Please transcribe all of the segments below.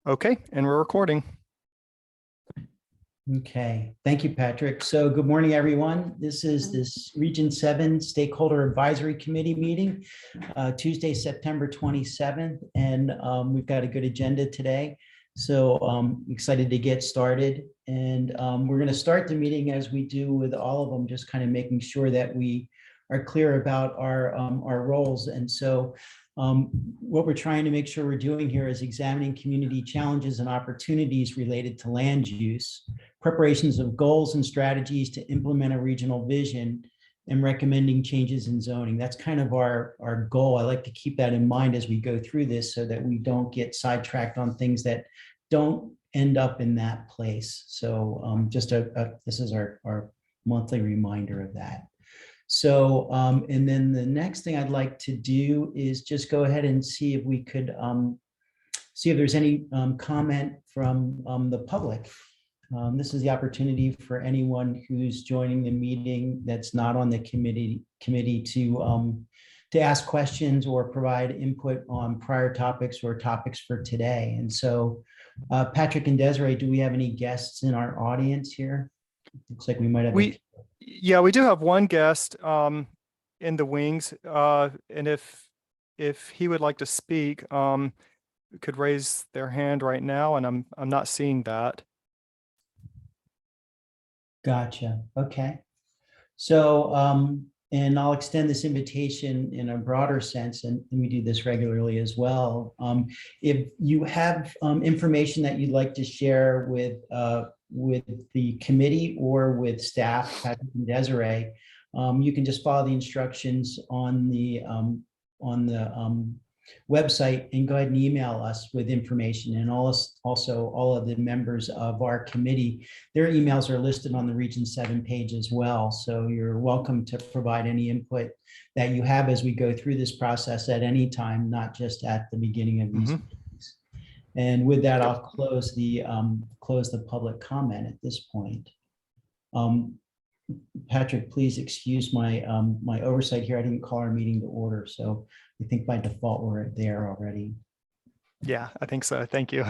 Okay, and we're recording. Okay, thank you, Patrick. So good morning, everyone. This is this Region 7 Stakeholder Advisory Committee meeting, Tuesday, September 27th, and we've got a good agenda today. So I'm excited to get started, and we're going to start the meeting as we do with all of them, just kind of making sure that we are clear about our roles. And so what we're trying to make sure we're doing here is examining community challenges and opportunities related to land use, preparations of goals and strategies to implement a regional vision, and recommending changes in zoning. That's kind of our goal. I like to keep that in mind as we go through this so that we don't get sidetracked on things that don't end up in that place. So this is our monthly reminder of that. So, and then the next thing I'd like to do is just go ahead and see if we could see if there's any comment from the public. This is the opportunity for anyone who's joining the meeting that's not on the committee to ask questions or provide input on prior topics or topics for today. And so, Patrick and Desiree, do we have any guests in our audience here? Looks like we might have. Yeah, we do have one guest in the wings, and if he would like to speak, could raise their hand right now, and I'm not seeing that. Gotcha. Okay. So, and I'll extend this invitation in a broader sense, and we do this regularly as well. If you have information that you'd like to share with the committee or with staff, Patrick and Desiree, you can just follow the instructions on the website and go ahead and email us with information. And also all of the members of our committee, their emails are listed on the Region 7 page as well. So you're welcome to provide any input that you have as we go through this process at any time, not just at the beginning of these meetings. And with that, I'll close the public comment at this point. Patrick, please excuse my my oversight here. I didn't call our meeting to order, so I think by default we're there already. Yeah, I think so. Thank you.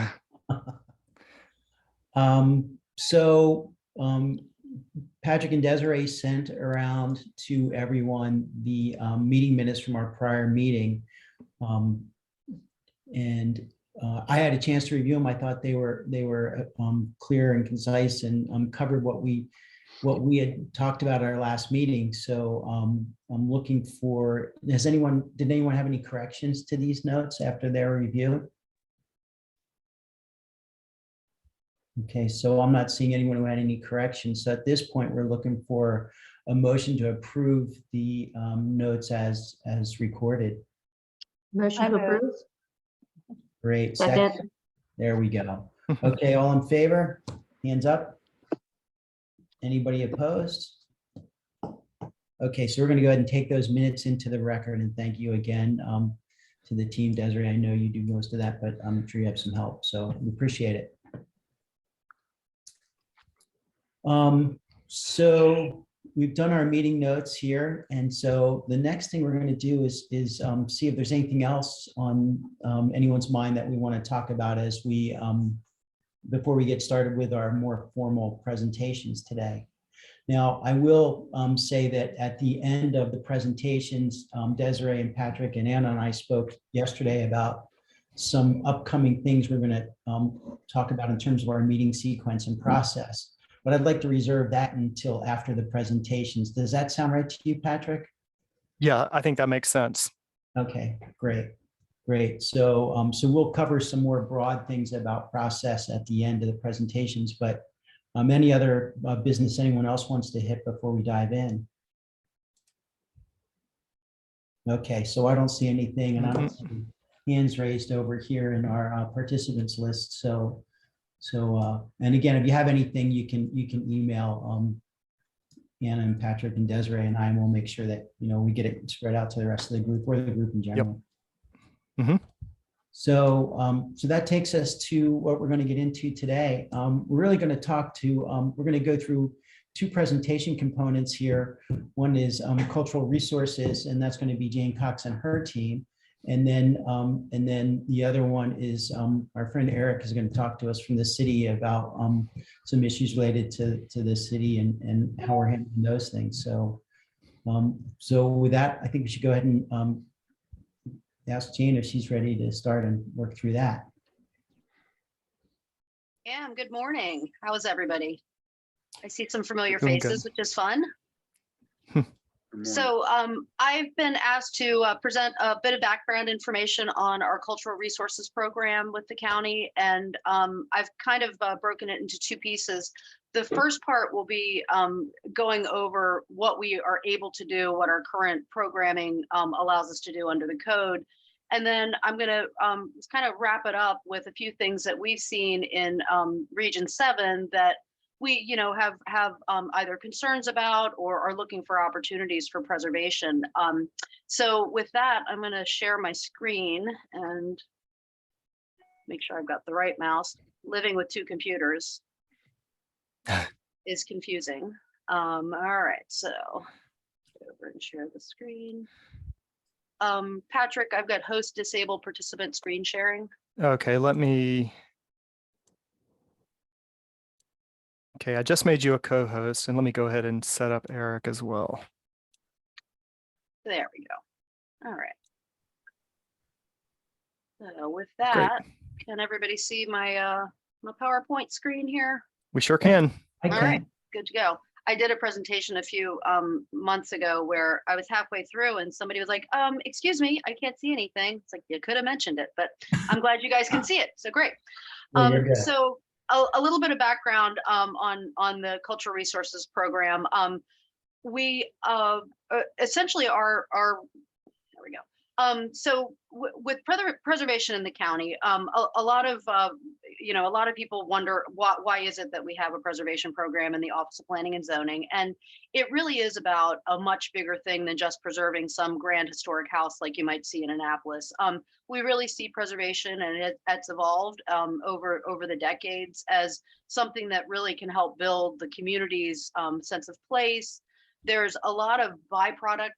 Patrick and Desiree sent around to everyone the meeting minutes from our prior meeting, and I had a chance to review them. I thought they were clear and concise and covered what we had talked about at our last meeting. So I'm looking for, did anyone have any corrections to these notes after their review? Okay, so I'm not seeing anyone who had any corrections. So at this point, we're looking for a motion to approve the notes as recorded. Motion to approve. Great. Second. There we go. Okay, all in favor? Hands up. Anybody opposed? Okay, so we're going to go ahead and take those minutes into the record, and thank you again to the team. Desiree, I know you do most of that, but I'm sure you have some help, so we appreciate it. So we've done our meeting notes here, and so the next thing we're going to do is see if there's anything else on anyone's mind that we want to talk about as we before we get started with our more formal presentations today. Now, I will say that at the end of the presentations, Desiree and Patrick and Anna and I spoke yesterday about some upcoming things we're going to talk about in terms of our meeting sequence and process. But I'd like to reserve that until after the presentations. Does that sound right to you, Patrick? Yeah, I think that makes sense. Okay, great. Great. So, so we'll cover some more broad things about process at the end of the presentations, but any other business anyone else wants to hit before we dive in? Okay, so I don't see anything, and I don't see hands raised over here in our participants list. So, and again, if you have anything, you can email Anna and Patrick and Desiree and I, and we'll make sure that we get it spread out to the rest of the group or the group in general. Yep. So, so that takes us to what we're going to get into today. We're really going to talk to, we're going to go through two presentation components here. One is cultural resources, and that's going to be Jane Cox and her team. And then the other one is our friend Eric is going to talk to us from the city about some issues related to the city and how we're handling those things. So with that, I think we should go ahead and ask Jane if she's ready to start and work through that. Yeah, good morning. How is everybody? I see some familiar Doing faces, good. which is fun. So I've been asked to present a bit of background information on our cultural resources program with the county, and I've kind of broken it into two pieces. The first part will be going over what we are able to do, what our current programming allows us to do under the code. And then I'm going to kind of wrap it up with a few things that we've seen in Region 7 that we, have either concerns about or are looking for opportunities for preservation. So with that, I'm going to share my screen and make sure I've got the right mouse. Living with two computers is confusing. All right, so go over and share the screen. Patrick, I've got host disabled participant screen sharing. Okay, okay, I just made you a co-host, and let me go ahead and set up Eric as well. There we go. All right. So with that, can everybody see my my PowerPoint screen here? We sure can. I All can. right, good to go. I did a presentation a few months ago where I was halfway through and somebody was like, excuse me, I can't see anything. It's like, you could have mentioned it, but I'm glad you guys can see it. So great. Well, you're good. So a little bit of background on the cultural resources program. We essentially are there we go. So with preservation in the county, a lot of a lot of people wonder why is it that we have a preservation program in the Office of Planning and Zoning, and it really is about a much bigger thing than just preserving some grand historic house like you might see in Annapolis. We really see preservation, and it's evolved over the decades as something that really can help build the community's sense of place. There's a lot of byproduct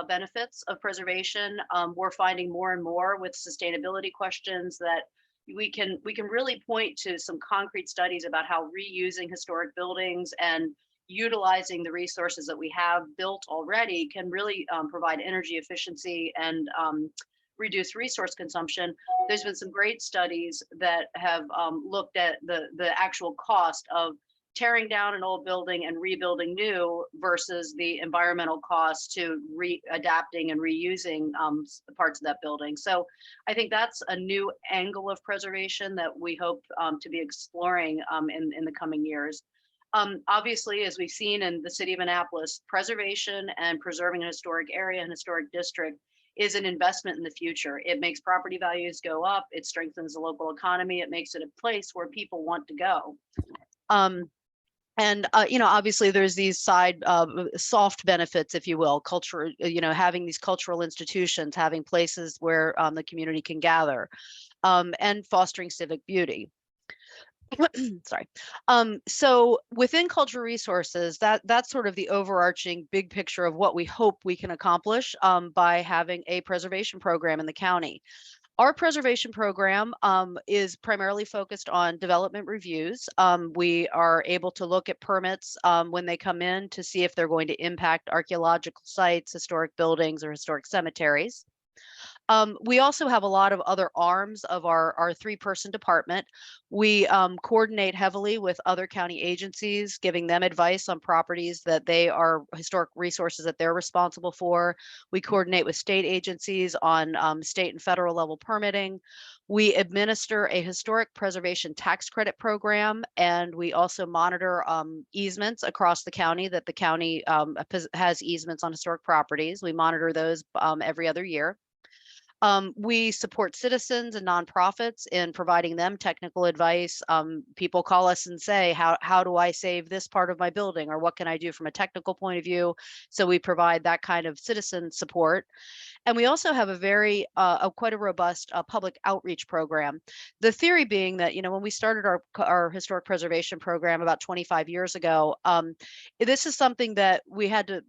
benefits of preservation. We're finding more and more with sustainability questions that we can really point to some concrete studies about how reusing historic buildings and utilizing the resources that we have built already can really provide energy efficiency and reduce resource consumption. There's been some great studies that have looked at the actual cost of tearing down an old building and rebuilding new versus the environmental cost to adapting and reusing parts of that building. So I think that's a new angle of preservation that we hope to be exploring in the coming years. Obviously, as we've seen in the city of Annapolis, preservation and preserving a historic area and historic district is an investment in the future. It makes property values go up, it strengthens the local economy, it makes it a place where people want to go. And obviously there's these side soft benefits, if you will, culture, having these cultural institutions, having places where the community can gather, and fostering civic beauty. Sorry. So within cultural resources, that's sort of the overarching big picture of what we hope we can accomplish by having a preservation program in the county. Our preservation program is primarily focused on development reviews. We are able to look at permits when they come in to see if they're going to impact archaeological sites, historic buildings, or historic cemeteries. We also have a lot of other arms of our three-person department. We coordinate heavily with other county agencies, giving them advice on properties that they are historic resources that they're responsible for. We coordinate with state agencies on state and federal level permitting. We administer a historic preservation tax credit program, and we also monitor easements across the county that the county has easements on historic properties. We monitor those every other year. We support citizens and nonprofits in providing them technical advice. People call us and say, how do I save this part of my building, or what can I do from a technical point of view? So we provide that kind of citizen support. And we also have a very, quite a robust public outreach program. The theory being that, when we started our historic preservation program about 25 years ago, this is something that we had to,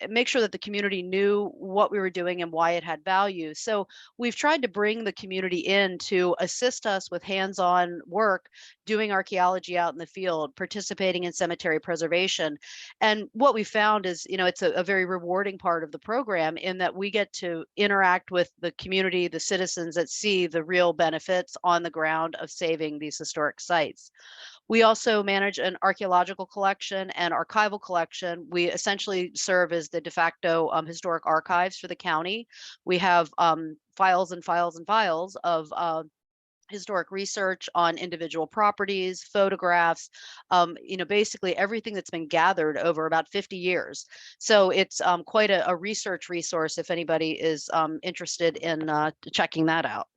make sure that the community knew what we were doing and why it had value. So we've tried to bring the community in to assist us with hands-on work, doing archaeology out in the field, participating in cemetery preservation. And what we found is, it's a very rewarding part of the program in that we get to interact with the community, the citizens that see the real benefits on the ground of saving these historic sites. We also manage an archaeological collection and archival collection. We essentially serve as the de facto historic archives for the county. We have files and files and files of historic research on individual properties, photographs, basically everything that's been gathered over about 50 years. So it's quite a research resource if anybody is interested in checking that out.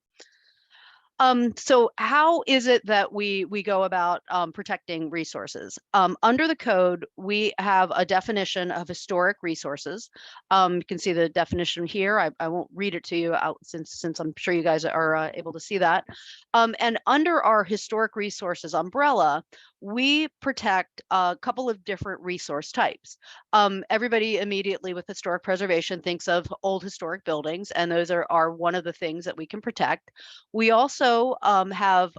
So how is it that we go about protecting resources? Under the code, we have a definition of historic resources. You can see the definition here. I won't read it to you out since I'm sure you guys are able to see that. And under our historic resources umbrella, we protect a couple of different resource types. Everybody immediately with historic preservation thinks of old historic buildings, and those are one of the things that we can protect. We also have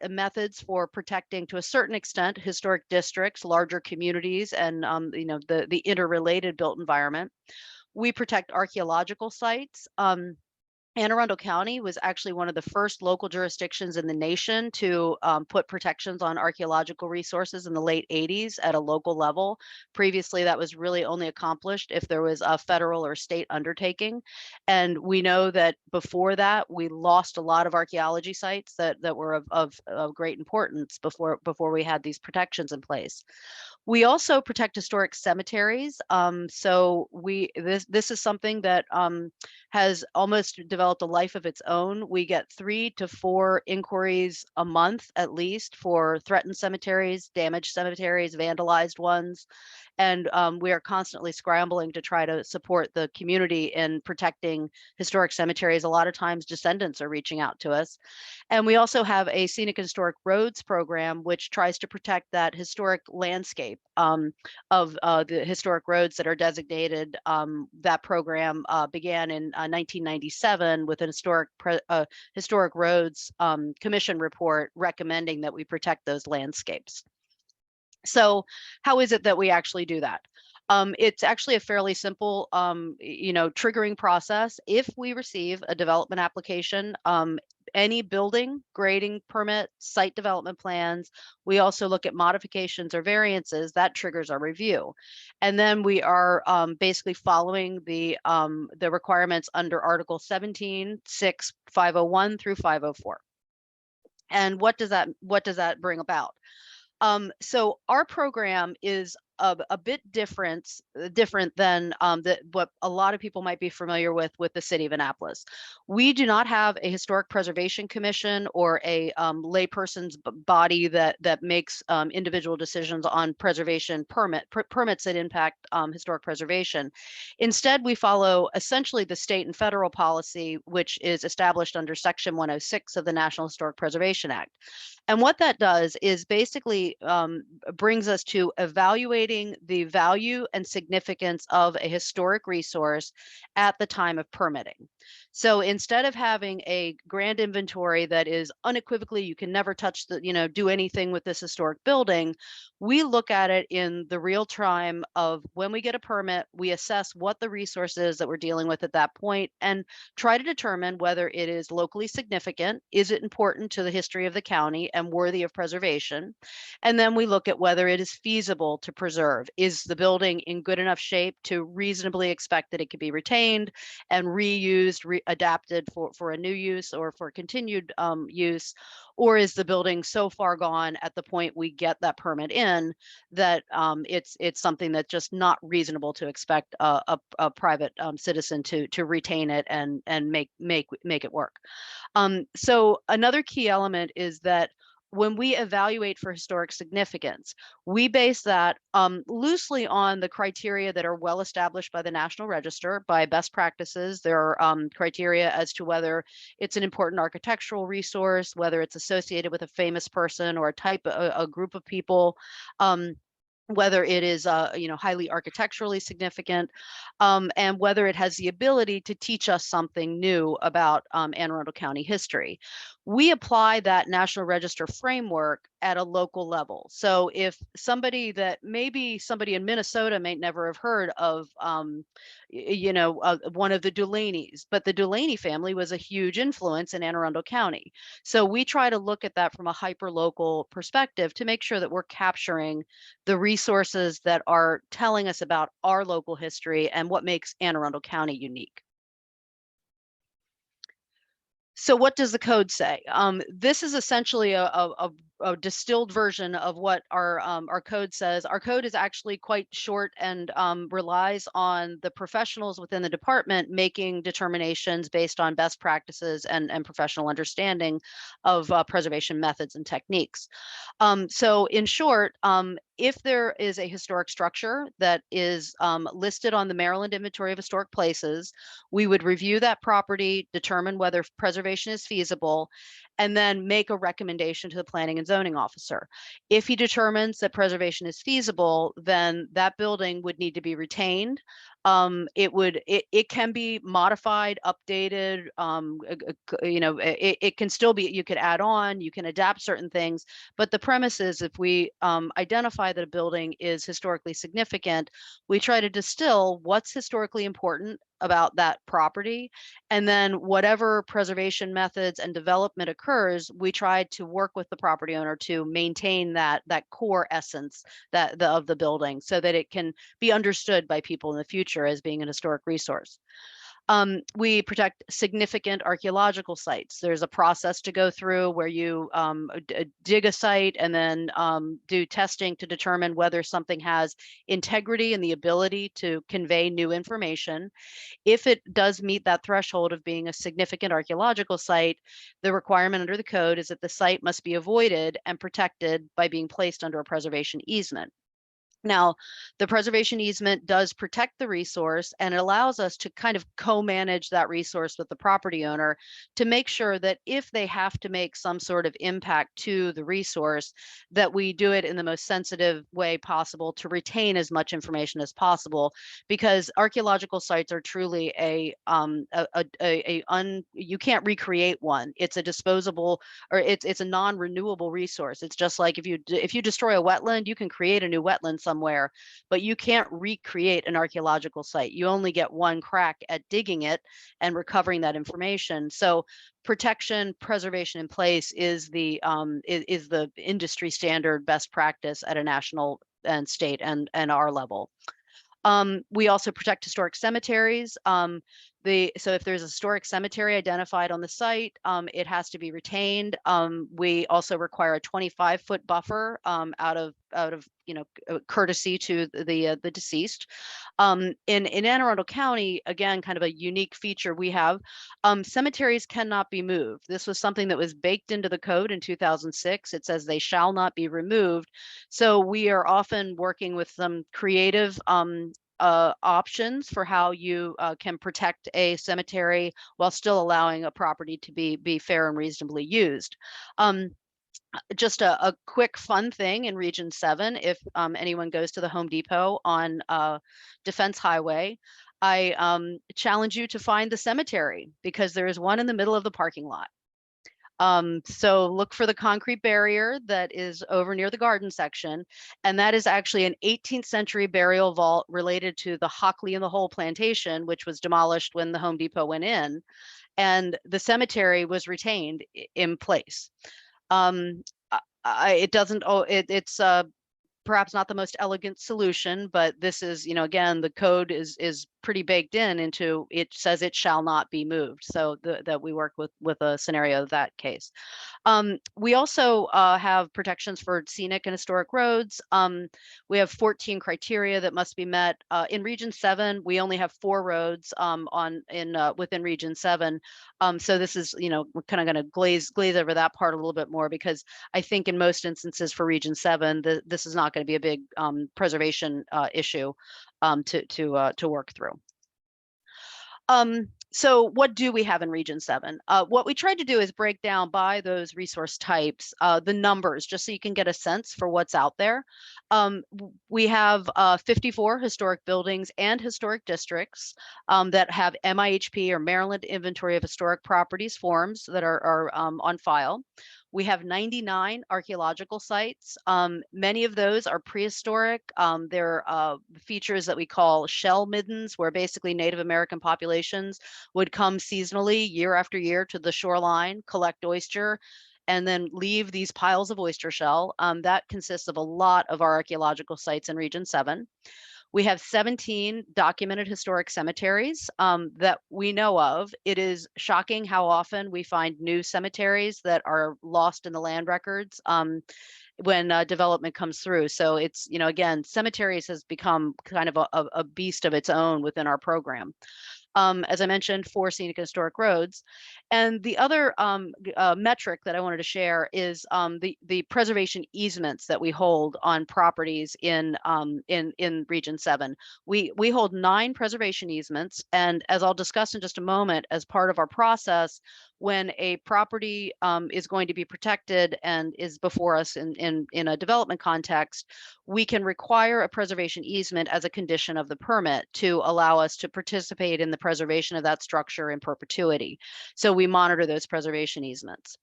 methods for protecting, to a certain extent, historic districts, larger communities, and the interrelated built environment. We protect archaeological sites. Anne Arundel County was actually one of the first local jurisdictions in the nation to put protections on archaeological resources in the late 80s at a local level. Previously, that was really only accomplished if there was a federal or state undertaking. And we know that before that, we lost a lot of archaeology sites that were of great importance before we had these protections in place. We also protect historic cemeteries. So this is something that has almost developed a life of its own. We get 3 to 4 inquiries a month at least for threatened cemeteries, damaged cemeteries, vandalized ones. And we are constantly scrambling to try to support the community in protecting historic cemeteries. A lot of times descendants are reaching out to us. And we also have a Scenic Historic Roads program, which tries to protect that historic landscape of the historic roads that are designated. That program began in 1997 with an historic roads commission report recommending that we protect those landscapes. So how is it that we actually do that? It's actually a fairly simple, triggering process. If we receive a development application, any building, grading permit, site development plans, we also look at modifications or variances that triggers our review. And then we are basically following the requirements under Article 17, 6, 501 through 504. And what does that bring about? So our program is a bit different than what a lot of people might be familiar with the city of Annapolis. We do not have a historic preservation commission or a layperson's body that makes individual decisions on preservation permits that impact historic preservation. Instead, we follow essentially the state and federal policy, which is established under Section 106 of the National Historic Preservation Act. And what that does is basically brings us to evaluating the value and significance of a historic resource at the time of permitting. So instead of having a grand inventory that is unequivocally, you can never touch do anything with this historic building, we look at it in the real time of when we get a permit, we assess what the resource is that we're dealing with at that point and try to determine whether it is locally significant, is it important to the history of the county and worthy of preservation? And then we look at whether it is feasible to preserve. Is the building in good enough shape to reasonably expect that it could be retained and reused, adapted for a new use or for continued use? Or is the building so far gone at the point we get that permit in that it's something that's just not reasonable to expect a private citizen to retain it and make it work? So another key element is that when we evaluate for historic significance, we base that loosely on the criteria that are well established by the National Register, by best practices. There are criteria as to whether it's an important architectural resource, whether it's associated with a famous person or a group of people. Whether it is highly architecturally significant, and whether it has the ability to teach us something new about Anne Arundel County history. We apply that National Register framework at a local level. So if maybe somebody in Minnesota may never have heard of one of the Dulaney's, but the Dulaney family was a huge influence in Anne Arundel County. So we try to look at that from a hyper-local perspective to make sure that we're capturing the resources that are telling us about our local history and what makes Anne Arundel County unique. So what does the code say? This is essentially a distilled version of what our code says. Our code is actually quite short and relies on the professionals within the department making determinations based on best practices and professional understanding of preservation methods and techniques. So in short, if there is a historic structure that is listed on the Maryland Inventory of Historic Places, we would review that property, determine whether preservation is feasible, and then make a recommendation to the planning and zoning officer. If he determines that preservation is feasible, then that building would need to be retained. It can be modified, updated. It can still be, you could add on, you can adapt certain things, but the premise is if we identify that a building is historically significant, we try to distill what's historically important about that property, and then whatever preservation methods and development occurs, we try to work with the property owner to maintain that core essence of the building so that it can be understood by people in the future as being an historic resource. We protect significant archaeological sites. There's a process to go through where you dig a site and then do testing to determine whether something has integrity and the ability to convey new information. If it does meet that threshold of being a significant archaeological site, the requirement under the code is that the site must be avoided and protected by being placed under a preservation easement. Now, the preservation easement does protect the resource, and it allows us to kind of co-manage that resource with the property owner to make sure that if they have to make some sort of impact to the resource, that we do it in the most sensitive way possible to retain as much information as possible, because archaeological sites are truly you can't recreate one. It's a disposable, or it's a non-renewable resource. It's just like if you destroy a wetland, you can create a new wetland somewhere, but you can't recreate an archaeological site. You only get one crack at digging it and recovering that information. So protection, preservation in place is the industry standard best practice at a national and state and our level. We also protect historic cemeteries. So if there's a historic cemetery identified on the site, it has to be retained. We also require a 25-foot buffer out of courtesy to the deceased. In Anne Arundel County, again, kind of a unique feature we have, cemeteries cannot be moved. This was something that was baked into the code in 2006. It says they shall not be removed. So we are often working with some creative options for how you can protect a cemetery while still allowing a property to be fair and reasonably used. Just a quick fun thing in Region 7, if anyone goes to the Home Depot on Defense Highway, I challenge you to find the cemetery because there is one in the middle of the parking lot. So look for the concrete barrier that is over near the garden section. And that is actually an 18th century burial vault related to the Hockley in the Hole plantation, which was demolished when the Home Depot went in. And the cemetery was retained in place. It's perhaps not the most elegant solution, but this is, again, the code is pretty baked into it says it shall not be moved. So that we work with a scenario of that case. We also have protections for scenic and historic roads. We have 14 criteria that must be met. In Region 7, we only have 4 roads within Region 7. So this is, we're kind of going to glaze over that part a little bit more, because I think in most instances for Region 7, this is not going to be a big preservation issue to work through. So what do we have in Region 7? What we tried to do is break down by those resource types, the numbers, just so you can get a sense for what's out there. We have 54 historic buildings and historic districts that have MIHP, or Maryland Inventory of Historic Properties forms, that are on file. We have 99 archaeological sites. Many of those are prehistoric. They're features that we call shell middens, where basically Native American populations would come seasonally, year after year, to the shoreline, collect oyster, and then leave these piles of oyster shell. That consists of a lot of our archaeological sites in Region 7. We have 17 documented historic cemeteries that we know of. It is shocking how often we find new cemeteries that are lost in the land records when development comes through. So it's, again, cemeteries has become kind of a beast of its own within our program. As I mentioned, 4 scenic and historic roads. And the other metric that I wanted to share is the preservation easements that we hold on properties in Region 7. We hold 9 preservation easements, and as I'll discuss in just a moment, as part of our process, when a property is going to be protected and is before us in a development context, we can require a preservation easement as a condition of the permit to allow us to participate in the preservation of that structure in perpetuity. So we monitor those preservation easements.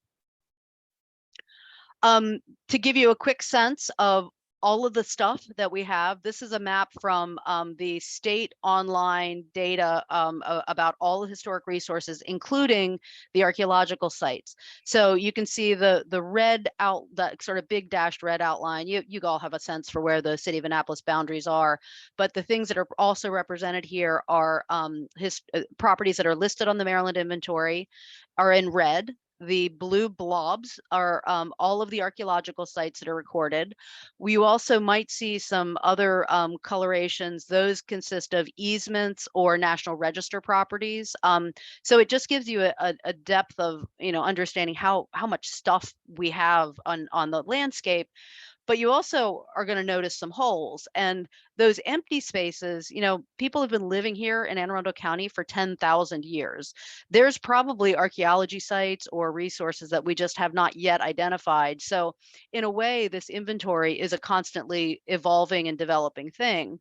To give you a quick sense of all of the stuff that we have, this is a map from the state online data about all the historic resources, including the archaeological sites. So you can see the red that sort of big dashed red outline. You all have a sense for where the city of Annapolis boundaries are, but the things that are also represented here are properties that are listed on the Maryland inventory are in red. The blue blobs are all of the archaeological sites that are recorded. We also might see some other colorations. Those consist of easements or National Register properties. So it just gives you a depth of understanding how much stuff we have on the landscape. But you also are going to notice some holes, and those empty spaces, people have been living here in Anne Arundel County for 10,000 years. There's probably archaeology sites or resources that we just have not yet identified. So in a way, this inventory is a constantly evolving and developing thing.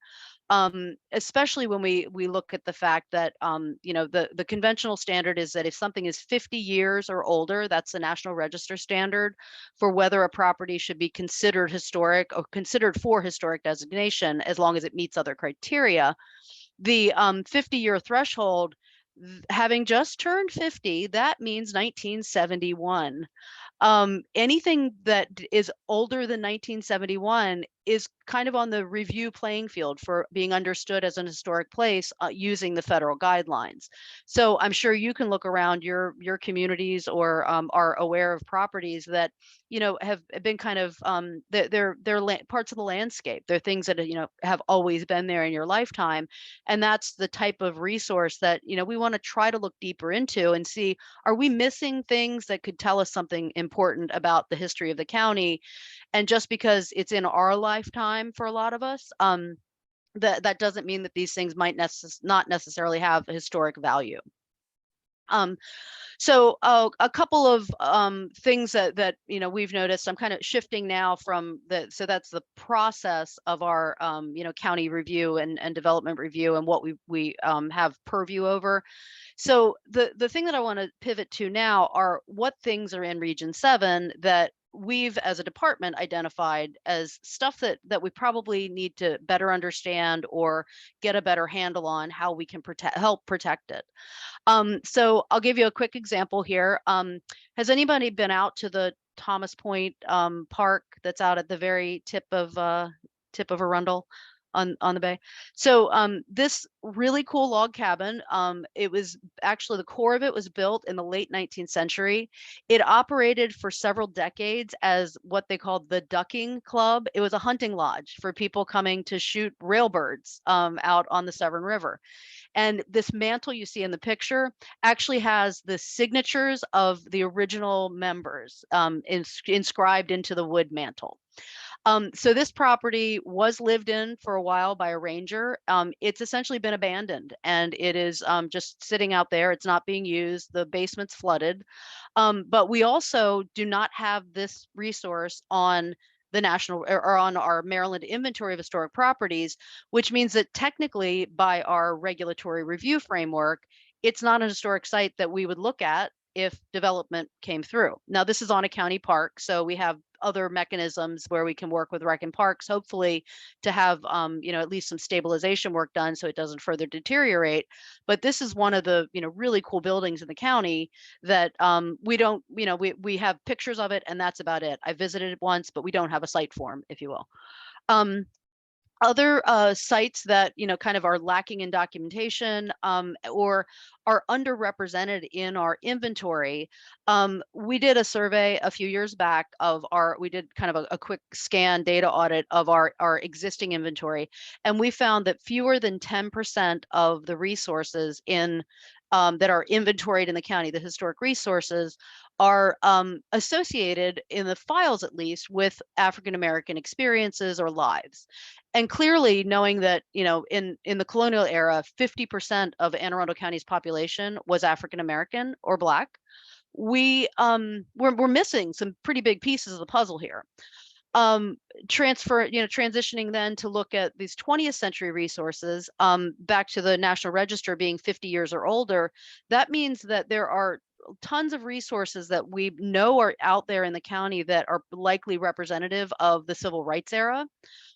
Especially when we look at the fact that the conventional standard is that if something is 50 years or older, that's the National Register standard for whether a property should be considered historic or considered for historic designation, as long as it meets other criteria. The 50-year threshold, having just turned 50, that means 1971. Anything that is older than 1971 is kind of on the review playing field for being understood as an historic place using the federal guidelines. So I'm sure you can look around your communities or are aware of properties that have been kind of they're parts of the landscape. They're things that have always been there in your lifetime, and that's the type of resource that we want to try to look deeper into and see, are we missing things that could tell us something important about the history of the county? And just because it's in our lifetime for a lot of us, that doesn't mean that these things might not necessarily have historic value. So a couple of things that we've noticed. I'm kind of shifting now from so that's the process of our county review and development review and what we have purview over. So the thing that I want to pivot to now are what things are in Region 7 that we've as a department identified as stuff that we probably need to better understand or get a better handle on how we can help protect it. So I'll give you a quick example here. Has anybody been out to the Thomas Point Park that's out at the very tip of Arundel? on the bay. So this really cool log cabin, it was actually, the core of it was built in the late 19th century. It operated for several decades as what they called the ducking club. It was a hunting lodge for people coming to shoot railbirds out on the Severn River. And this mantle you see in the picture actually has the signatures of the original members inscribed into the wood mantle. So this property was lived in for a while by a ranger. It's essentially been abandoned, and it is just sitting out there. It's not being used. The basement's flooded. But we also do not have this resource on the national or on our Maryland inventory of historic properties, which means that technically by our regulatory review framework, it's not a historic site that we would look at if development came through. Now, this is on a county park, so we have other mechanisms where we can work with Rec and Parks, hopefully to have, at least some stabilization work done so it doesn't further deteriorate. But this is one of the, really cool buildings in the county that we don't, we have pictures of it and that's about it. I visited it once, but we don't have a site form, if you will. Other sites that kind of are lacking in documentation or are underrepresented in our inventory. We did a survey a few years back of we did kind of a quick scan data audit of our existing inventory, and we found that fewer than 10% of the resources in that are inventoried in the county, the historic resources, are associated in the files, at least, with African American experiences or lives. And clearly, knowing that in the colonial era, 50% of Anne Arundel County's population was African American or Black, we're missing some pretty big pieces of the puzzle here. Transitioning then to look at these 20th century resources, back to the National Register being 50 years or older, that means that there are tons of resources that we know are out there in the county that are likely representative of the civil rights era,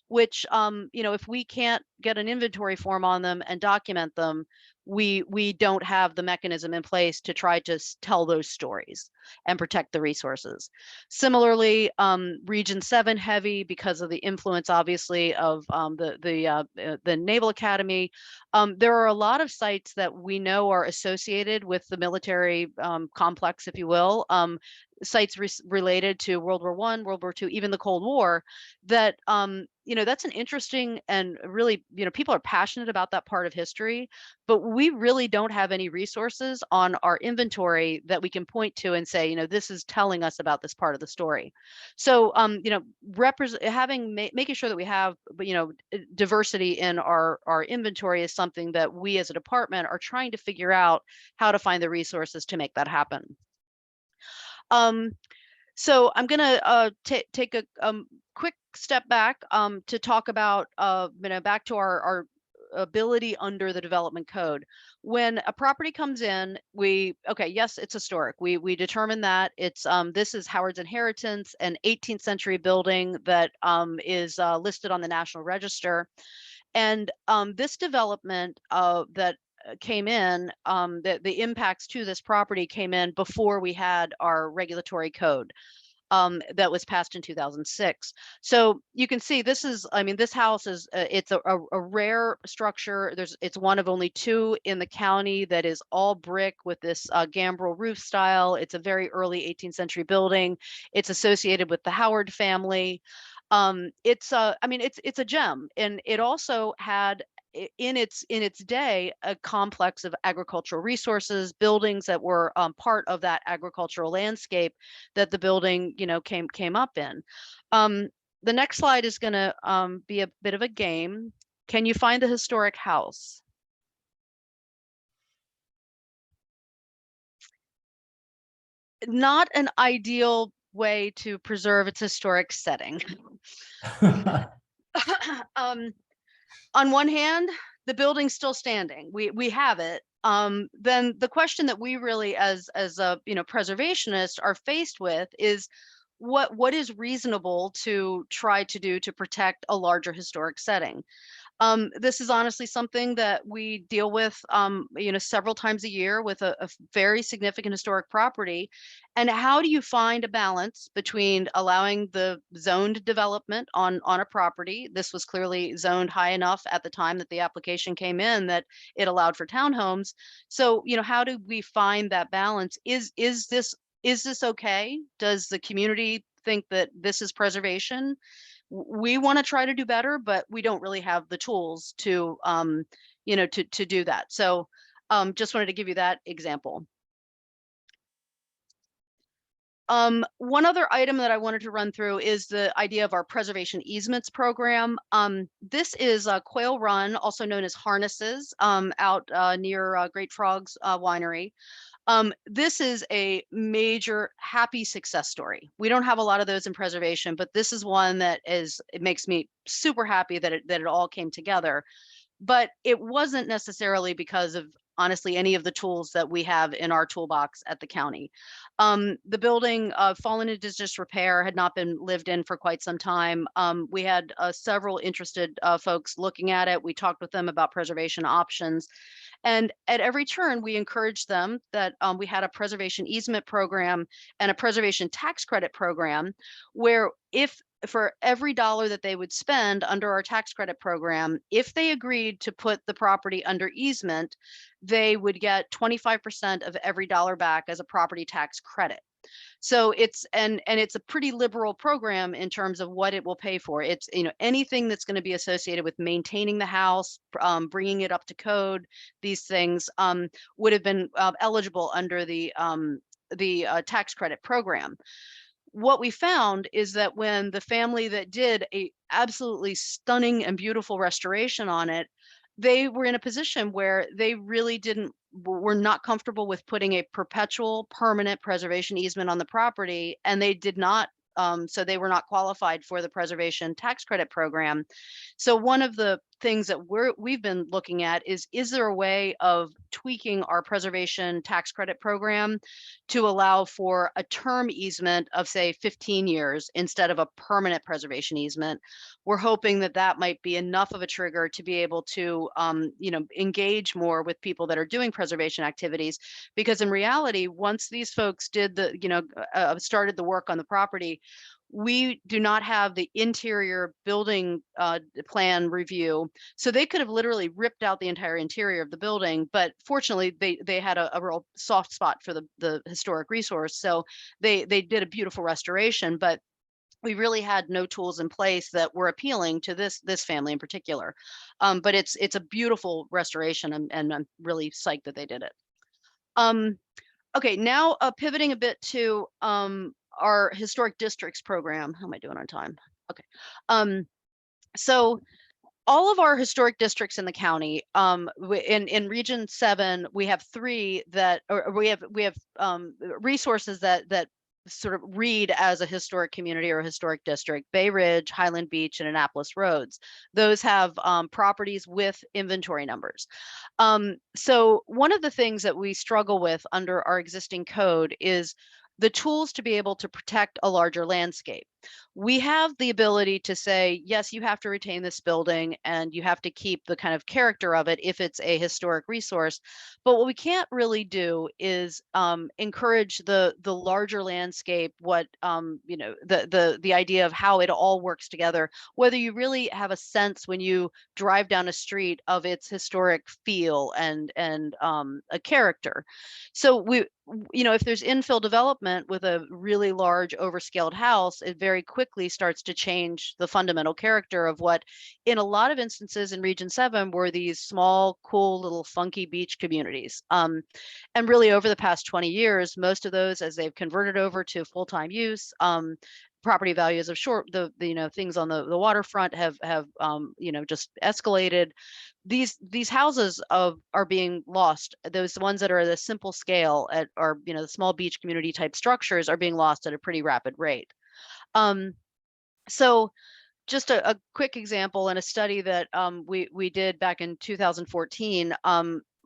which, if we can't get an inventory form on them and document them, we don't have the mechanism in place to try to tell those stories and protect the resources. Similarly, Region 7 heavy because of the influence, obviously, of the Naval Academy. There are a lot of sites that we know are associated with the military complex, if you will, sites related to World War I, World War II, even the Cold War, that that's an interesting and really, people are passionate about that part of history, but we really don't have any resources on our inventory that we can point to and say, this is telling us about this part of the story. So, making sure that we have, diversity in our inventory is something that we as a department are trying to figure out how to find the resources to make that happen. So I'm going to take a quick step back to talk about back to our ability under the development code. When a property comes in, yes, it's historic. We determine that it's this is Howard's Inheritance, an 18th century building that is listed on the National Register, and this development that came in, the impacts to this property came in before we had our regulatory code that was passed in 2006. So you can see this house is it's a rare structure. It's one of only two in the county that is all brick with this gambrel roof style. It's a very early 18th century building. It's associated with the Howard family. It's a gem, and it also had in its day a complex of agricultural resources, buildings that were part of that agricultural landscape that the building came up in. The next slide is going to be a bit of a game. Can you find the historic house? Not an ideal way to preserve its historic setting. On one hand, the building's still standing. We have it. Then the question that we really, as preservationists, are faced with is what is reasonable to try to do to protect a larger historic setting. This is honestly something that we deal with, several times a year with a very significant historic property. And how do you find a balance between allowing the zoned development on a property? This was clearly zoned high enough at the time that the application came in that it allowed for townhomes. So, how do we find that balance? Is this okay? Does the community think that this is preservation? We want to try to do better, but we don't really have the tools to, to do that. So just wanted to give you that example. One other item that I wanted to run through is the idea of our preservation easements program. This is Quail Run, also known as Harnesses, out near Great Frogs Winery. This is a major happy success story. We don't have a lot of those in preservation, but this is one that it makes me super happy that it all came together. But it wasn't necessarily because of, honestly, any of the tools that we have in our toolbox at the county. The building fallen into disrepair, had not been lived in for quite some time. We had several interested folks looking at it. We talked with them about preservation options. And at every turn, we encouraged them that we had a preservation easement program and a preservation tax credit program, where if for every dollar that they would spend under our tax credit program, if they agreed to put the property under easement, they would get 25% of every dollar back as a property tax credit. So it's it's a pretty liberal program in terms of what it will pay for. It's anything that's going to be associated with maintaining the house, bringing it up to code. These things would have been eligible under the tax credit program. What we found is that when the family that did a absolutely stunning and beautiful restoration on it, they were in a position where they really were not comfortable with putting a perpetual permanent preservation easement on the property, and they did not, so they were not qualified for the preservation tax credit program. So one of the things that we've been looking at is there a way of tweaking our preservation tax credit program to allow for a term easement of, say, 15 years instead of a permanent preservation easement? We're hoping that that might be enough of a trigger to be able to, engage more with people that are doing preservation activities, because in reality, once these folks did started the work on the property, we do not have the interior building plan review. So they could have literally ripped out the entire interior of the building, but fortunately they had a real soft spot for the historic resource. So they did a beautiful restoration, but we really had no tools in place that were appealing to this family in particular. But it's a beautiful restoration, and I'm really psyched that they did it. Okay, now pivoting a bit to our historic districts program. How am I doing on time? Okay. So all of our historic districts in the county, in Region 7, we have 3 that, or we have resources that sort of read as a historic community or a historic district: Bay Ridge, Highland Beach, and Annapolis Roads. Those have properties with inventory numbers. So one of the things that we struggle with under our existing code is the tools to be able to protect a larger landscape. We have the ability to say, yes, you have to retain this building and you have to keep the kind of character of it if it's a historic resource. But what we can't really do is encourage the larger landscape, what the idea of how it all works together, whether you really have a sense when you drive down a street of its historic feel and a character. So if there's infill development with a really large overscaled house, it very quickly starts to change the fundamental character of what, in a lot of instances in Region 7, were these small, cool, little funky beach communities. And really over the past 20 years, most of those, as they've converted over to full-time use, property values of things on the waterfront have just escalated. These houses are being lost. Those ones that are at a simple scale the small beach community type structures are being lost at a pretty rapid rate. So just a quick example in a study that we did back in 2014,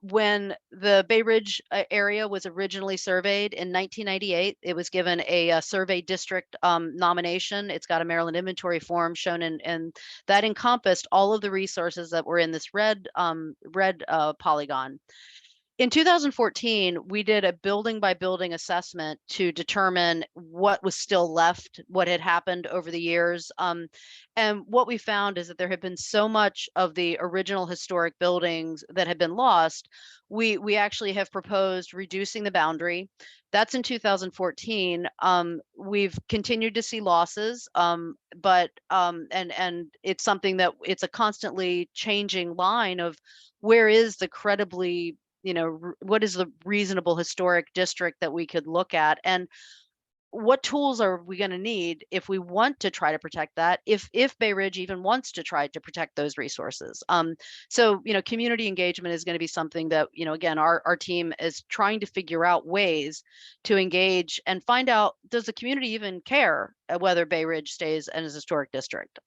when the Bay Ridge area was originally surveyed in 1998, it was given a survey district nomination. It's got a Maryland inventory form shown and that encompassed all of the resources that were in this red polygon. In 2014, we did a building by building assessment to determine what was still left, what had happened over the years. And what we found is that there had been so much of the original historic buildings that had been lost. We actually have proposed reducing the boundary. That's in 2014. We've continued to see losses, but it's something that it's a constantly changing line of where is the credibly, what is the reasonable historic district that we could look at, and what tools are we going to need if we want to try to protect that, if Bay Ridge even wants to try to protect those resources. So community engagement is going to be something that, again, our team is trying to figure out ways to engage and find out, does the community even care whether Bay Ridge stays as a historic district?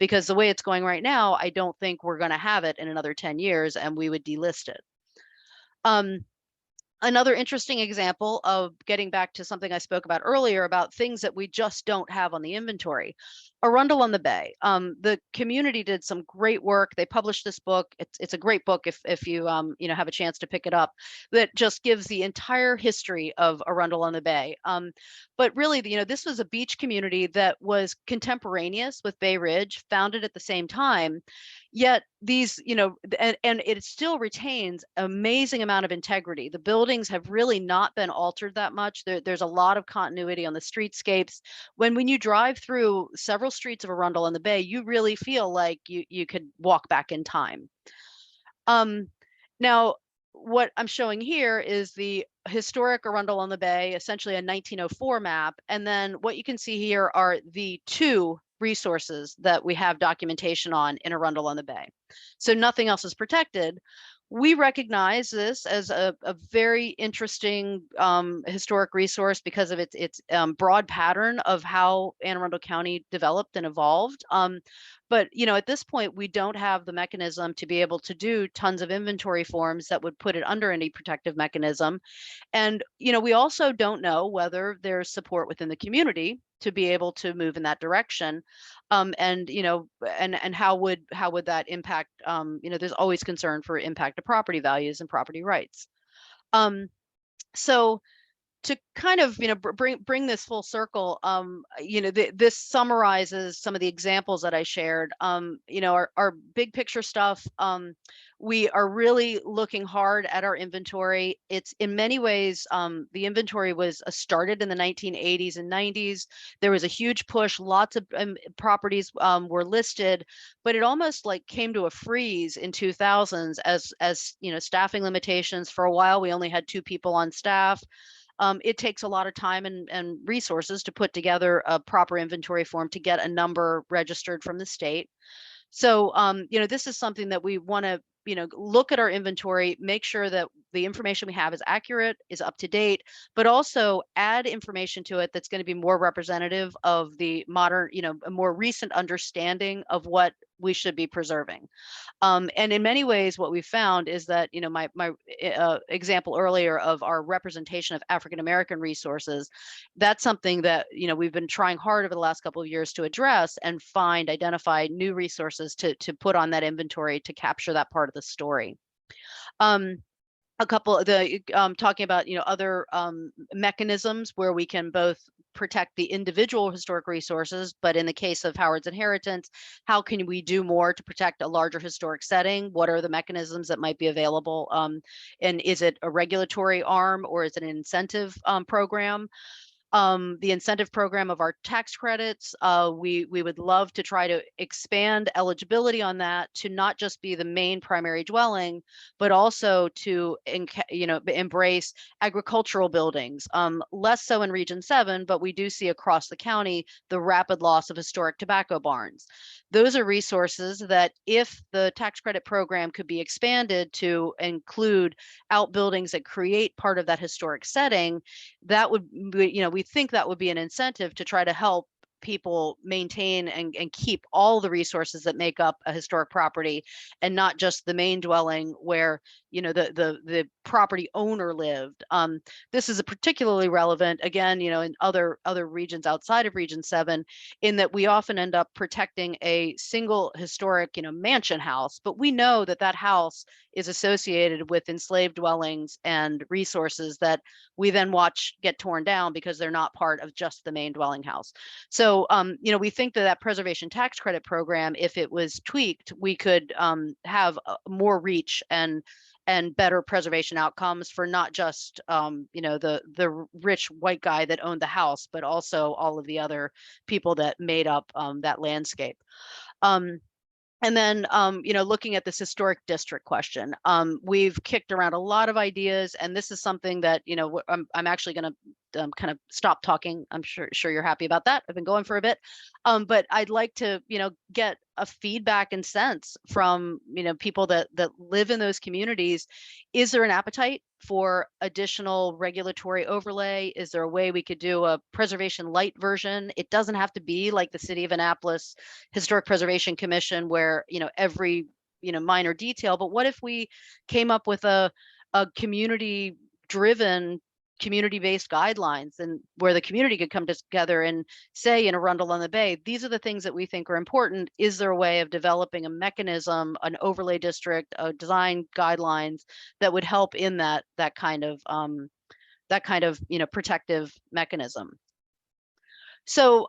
Because the way it's going right now, I don't think we're going to have it in another 10 years and we would delist it. Another interesting example of getting back to something I spoke about earlier about things that we just don't have on the inventory. Arundel on the Bay. The community did some great work. They published this book. It's a great book if you have a chance to pick it up, that just gives the entire history of Arundel on the Bay. But really, this was a beach community that was contemporaneous with Bay Ridge, founded at the same time. Yet these, and it still retains amazing amount of integrity. The buildings have really not been altered that much. There's a lot of continuity on the streetscapes. When you drive through several streets of Arundel on the Bay, you really feel like you could walk back in time. Now, what I'm showing here is the historic Arundel on the Bay, essentially a 1904 map. And then what you can see here are the two resources that we have documentation on in Arundel on the Bay. So nothing else is protected. We recognize this as a very interesting historic resource because of its broad pattern of how Anne Arundel County developed and evolved. But at this point, we don't have the mechanism to be able to do tons of inventory forms that would put it under any protective mechanism. And we also don't know whether there's support within the community to be able to move in that direction. And how would that impact, there's always concern for impact of property values and property rights. So to kind of bring this full circle, this summarizes some of the examples that I shared. Our big picture stuff, we are really looking hard at our inventory. It's in many ways, the inventory was started in the 1980s and 90s. There was a huge push, lots of properties were listed, but it almost like came to a freeze in 2000s as staffing limitations. For a while, we only had 2 people on staff. It takes a lot of time and resources to put together a proper inventory form to get a number registered from the state. So, this is something that we want to, look at our inventory, make sure that the information we have is accurate, is up to date, but also add information to it that's going to be more representative of the modern, a more recent understanding of what we should be preserving. And in many ways, what we found is that, my example earlier of our representation of African-American resources, that's something that, we've been trying hard over the last couple of years to address and identify new resources to put on that inventory to capture that part of the story. A couple of the talking about other mechanisms where we can both protect the individual historic resources, but in the case of Howard's inheritance, how can we do more to protect a larger historic setting? What are the mechanisms that might be available? And is it a regulatory arm or is it an incentive program? The incentive program of our tax credits, we would love to try to expand eligibility on that to not just be the main primary dwelling, but also to embrace agricultural buildings. Less so in Region 7, but we do see across the county the rapid loss of historic tobacco barns. Those are resources that if the tax credit program could be expanded to include outbuildings that create part of that historic setting, that would, we think that would be an incentive to try to help people maintain and keep all the resources that make up a historic property, and not just the main dwelling where, you know, the property owner lived. This is a particularly relevant, again, you know, in other regions outside of Region 7, in that we often end up protecting a single historic, you know, mansion house, but we know that that house is associated with enslaved dwellings and resources that we then watch get torn down because they're not part of just the main dwelling house. So, you know, we think that that preservation tax credit program, if it was tweaked, we could have more reach and better preservation outcomes for not just, you know, the rich white guy that owned the house, but also all of the other people that made up that landscape. And then, you know, looking at this historic district question, we've kicked around a lot of ideas, and this is something that, you know, I'm actually going to kind of stop talking. I'm sure you're happy about that. I've been going for a bit, but I'd like to, you know, get a feedback and sense from, you know, people that live in those communities. Is there an appetite for additional regulatory overlay? Is there a way we could do a preservation light version? It doesn't have to be like the City of Annapolis Historic Preservation Commission, where, you know, every, you know, minor detail, but what if we came up with a community driven, community-based guidelines, and where the community could come together and say in Arundel on the Bay, these are the things that we think are important. Is there a way of developing a mechanism, an overlay district, a design guidelines that would help in that kind of you know, protective mechanism? So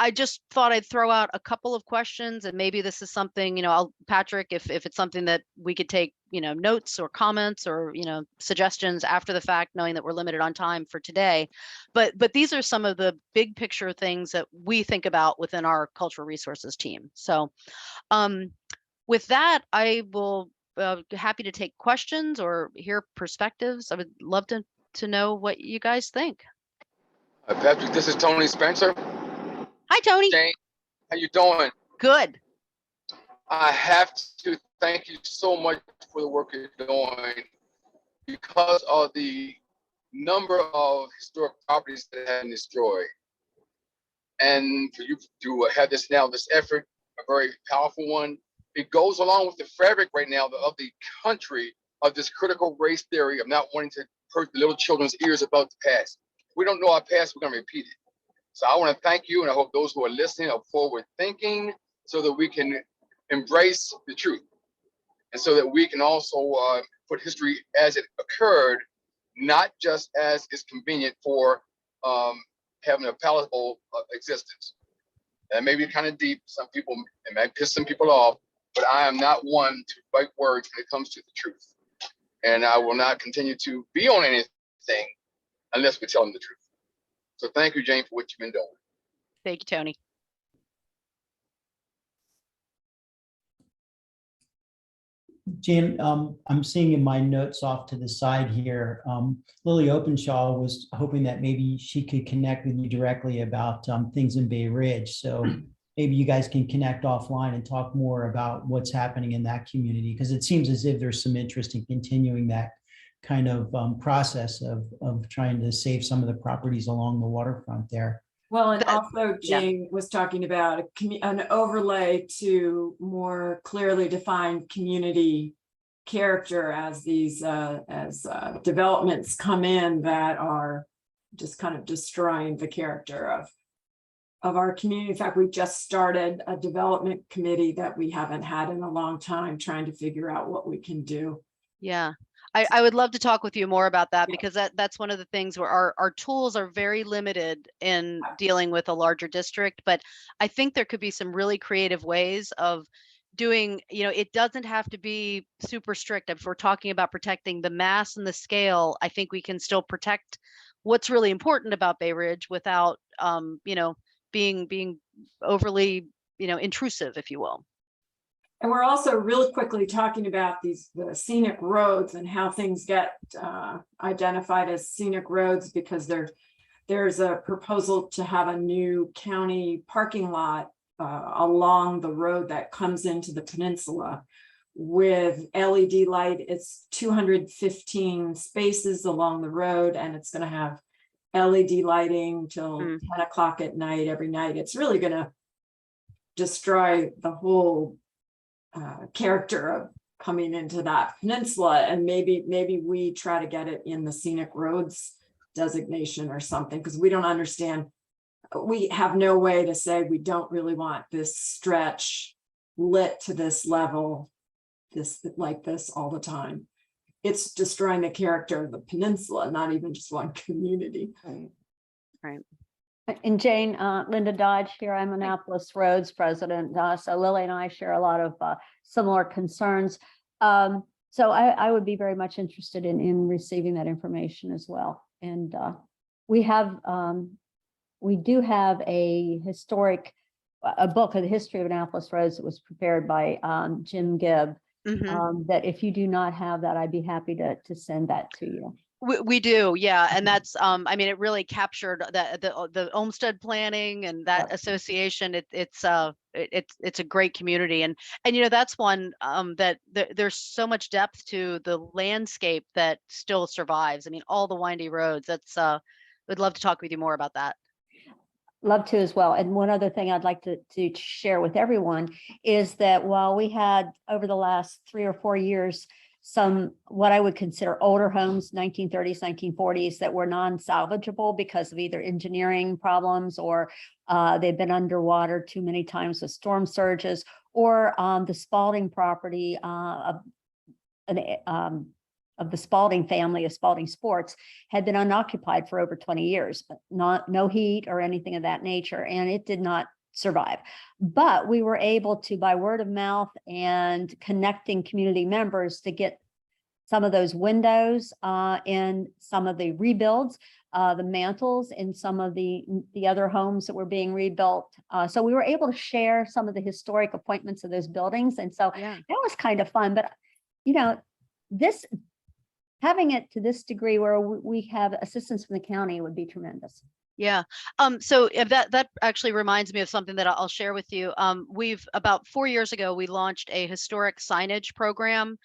I just thought I'd throw out a couple of questions, and maybe this is something, you know, Patrick, if it's something that we could take, you know, notes or comments or, you know, suggestions after the fact, knowing that we're limited on time for today. But these are some of the big picture things that we think about within our cultural resources team. So with that, I will happy to take questions or hear perspectives. I would love to know what you guys think. Patrick, this is Tony Spencer. Hi, Tony. Jane, how you doing? Good. I have to thank you so much for the work you're doing, because of the number of historic properties that have been destroyed. And for you to have this effort, a very powerful one, it goes along with the fabric right now of the country, of this critical race theory of not wanting to hurt the little children's ears about the past. We don't know our past, we're going to repeat it. So I want to thank you, and I hope those who are listening are forward thinking, so that we can embrace the truth, and so that we can also put history as it occurred, not just as is convenient for having a palatable existence. That may be kind of deep. Some people, it might piss some people off, but I am not one to fight words when it comes to the truth. And I will not continue to be on anything unless we tell them the truth. So thank you, Jane, for what you've been doing. Thank you, Tony. Jan, I'm seeing in my notes off to the side here, Lily Openshaw was hoping that maybe she could connect with you directly about things in Bay Ridge. So maybe you guys can connect offline and talk more about what's happening in that community, because it seems as if there's some interest in continuing that kind of process of trying to save some of the properties along the waterfront there. Well, and also Jane was talking about an overlay to more clearly define community character as these developments come in that are just kind of destroying the character of our community. In fact, we just started a development committee that we haven't had in a long time, trying to figure out what we can do. Yeah. I would love to talk with you more about that, because that's one of the things where our tools are very limited in dealing with a larger district. But I think there could be some really creative ways of doing, you know, it doesn't have to be super strict. If we're talking about protecting the mass and the scale, I think we can still protect what's really important about Bay Ridge without, you know, being overly, you know, intrusive, if you will. And we're also really quickly talking about the scenic roads and how things get identified as scenic roads, because there's a proposal to have a new county parking lot along the road that comes into the peninsula with LED light. It's 215 spaces along the road, and it's going to have LED lighting till Mm. 10 o'clock at night every night, it's really gonna destroy the whole character of coming into that peninsula. And maybe we try to get it in the scenic roads designation or something, because we don't understand. We have no way to say we don't really want this stretch lit to this level, this like this all the time. It's destroying the character of the peninsula, not even just one community. Right. And Jane, Linda Dodge here, I'm Annapolis Roads president. So Lily and I share a lot of similar concerns. So I would be very much interested in receiving that information as well. And we do have a book of the history of Annapolis Roads that was prepared by Jim Gibb. Mhm. That if you do not have that, I'd be happy to send that to you. We do, yeah, and that's I mean, it really captured the Olmsted planning and that Yep. association. It's a great community, and that's one that there's so much depth to the landscape that still survives. I mean, all the windy roads. That's would love to talk with you more about that. Love to as well. And one other thing I'd like to share with everyone is that while we had over the last 3 or 4 years, some what I would consider older homes, 1930s, 1940s, that were non-salvageable because of either engineering problems or they've been underwater too many times with storm surges, or the Spalding property of the Spalding family of Spalding Sports had been unoccupied for over 20 years, but no heat or anything of that nature. And it did not survive. But we were able to, by word of mouth and connecting community members, to get some of those windows in some of the rebuilds, the mantles in some of the other homes that were being rebuilt. So we were able to share some of the historic appointments of those buildings. And so Yeah. that was kind of fun. But, this having it to this degree where we have assistance from the county would be tremendous. Yeah. So if that actually reminds me of something that I'll share with you. We've about 4 years ago, we launched a historic signage program.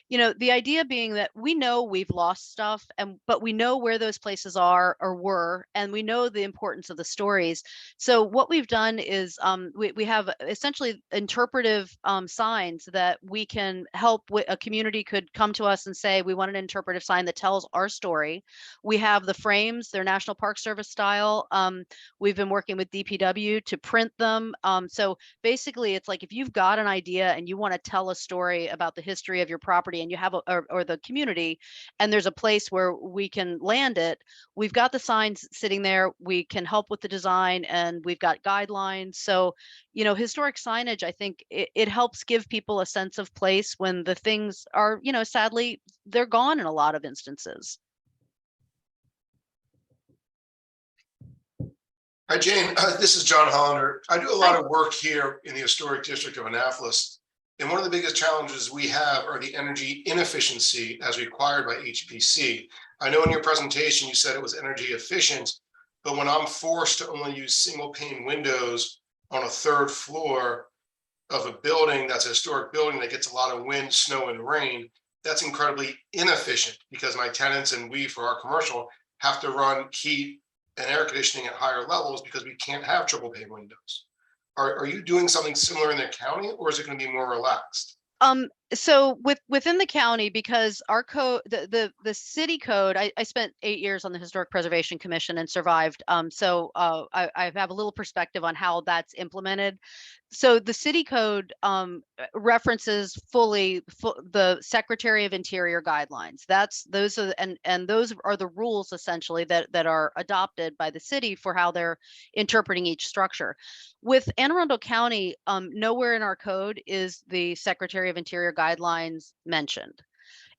The idea being that we know we've lost stuff, but we know where those places are or were, and we know the importance of the stories. So what we've done is we have essentially interpretive signs that we can help with. A community could come to us and say, we want an interpretive sign that tells our story. We have the frames, they're National Park Service style. We've been working with DPW to print them. So basically it's like, if you've got an idea and you want to tell a story about the history of your property, and you have or the community, and there's a place where we can land it, we've got the signs sitting there, we can help with the design, and we've got guidelines. So historic signage, I think it helps give people a sense of place when the things are, sadly, they're gone in a lot of instances. Hi, Jane. This is John Hollander. I do a lot of work here in the historic district of Annapolis. And one of the biggest challenges we have are the energy inefficiency as required by HPC. I know in your presentation, you said it was energy efficient, but when I'm forced to only use single pane windows on a 3rd floor of a building that's a historic building that gets a lot of wind, snow, and rain, that's incredibly inefficient, because my tenants and we, for our commercial, have to run heat and air conditioning at higher levels because we can't have triple pane windows. Are you doing something similar in the county, or is it going to be more relaxed? So within the county, because our code, the city code, I spent 8 years on the Historic Preservation Commission and survived. So I have a little perspective on how that's implemented. So the city code references fully the Secretary of Interior guidelines. Those are and those are the rules essentially that are adopted by the city for how they're interpreting each structure. With Anne Arundel County, nowhere in our code is the Secretary of Interior guidelines mentioned.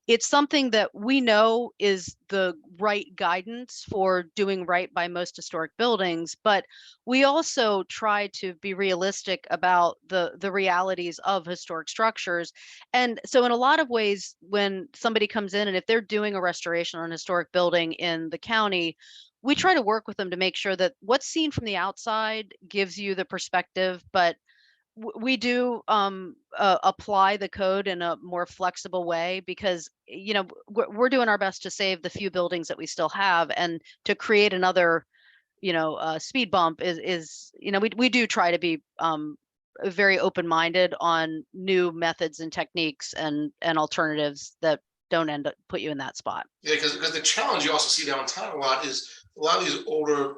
It's something that we know is the right guidance for doing right by most historic buildings, but we also try to be realistic about the realities of historic structures. And so in a lot of ways, when somebody comes in and if they're doing a restoration on a historic building in the county, we try to work with them to make sure that what's seen from the outside gives you the perspective, but we do apply the code in a more flexible way because, you know, we're doing our best to save the few buildings that we still have, and to create another, you know, speed bump is, you know, we do try to be very open-minded on new methods and techniques and alternatives that don't end up put you in that spot. Yeah, because the challenge you also see downtown a lot is a lot of these older,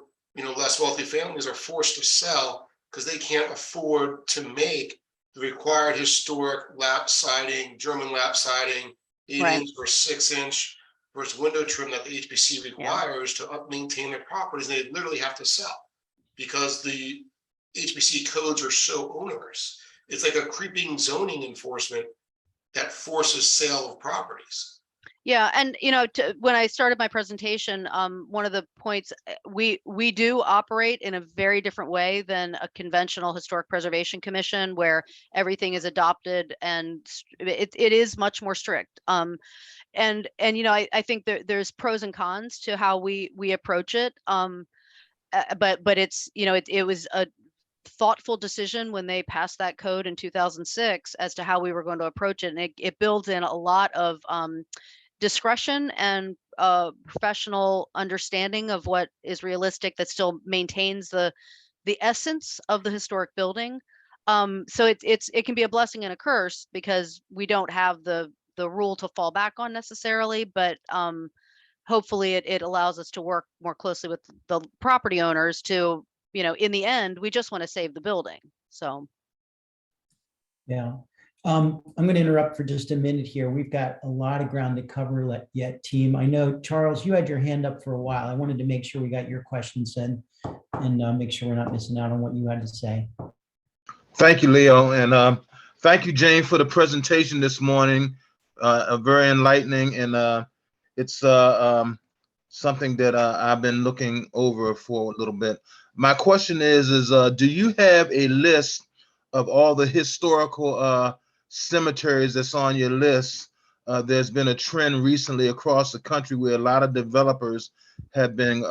less wealthy families are forced to sell because they can't afford to make the required historic lap siding, German lap siding, 8-inch or 6-inch versus window trim that the HPC requires to maintain their properties. And they literally have to sell because the HPC codes are so onerous. It's like a creeping zoning enforcement that forces sale of properties. Yeah, and you know, when I started my presentation, one of the points, we do operate in a very different way than a conventional historic preservation commission, where everything is adopted and it is much more strict. And you know, I think there's pros and cons to how we approach it. But it's, you know, it was a thoughtful decision when they passed that code in 2006 as to how we were going to approach it, and it builds in a lot of discretion and professional understanding of what is realistic that still maintains the essence of the historic building. So it can be a blessing and a curse because we don't have the rule to fall back on necessarily, but hopefully it allows us to work more closely with the property owners to, you know, in the end, we just want to save the building. So. Yeah. I'm going to interrupt for just a minute here. We've got a lot of ground to cover yet, team. I know, Charles, you had your hand up for a while. I wanted to make sure we got your questions in and make sure we're not missing out on what you had to say. Thank you, Leo. And thank you, Jane, for the presentation this morning. Very enlightening. And it's something that I've been looking over for a little bit. My question is do you have a list of all the historical cemeteries that's on your list? There's been a trend recently across the country where a lot of developers have been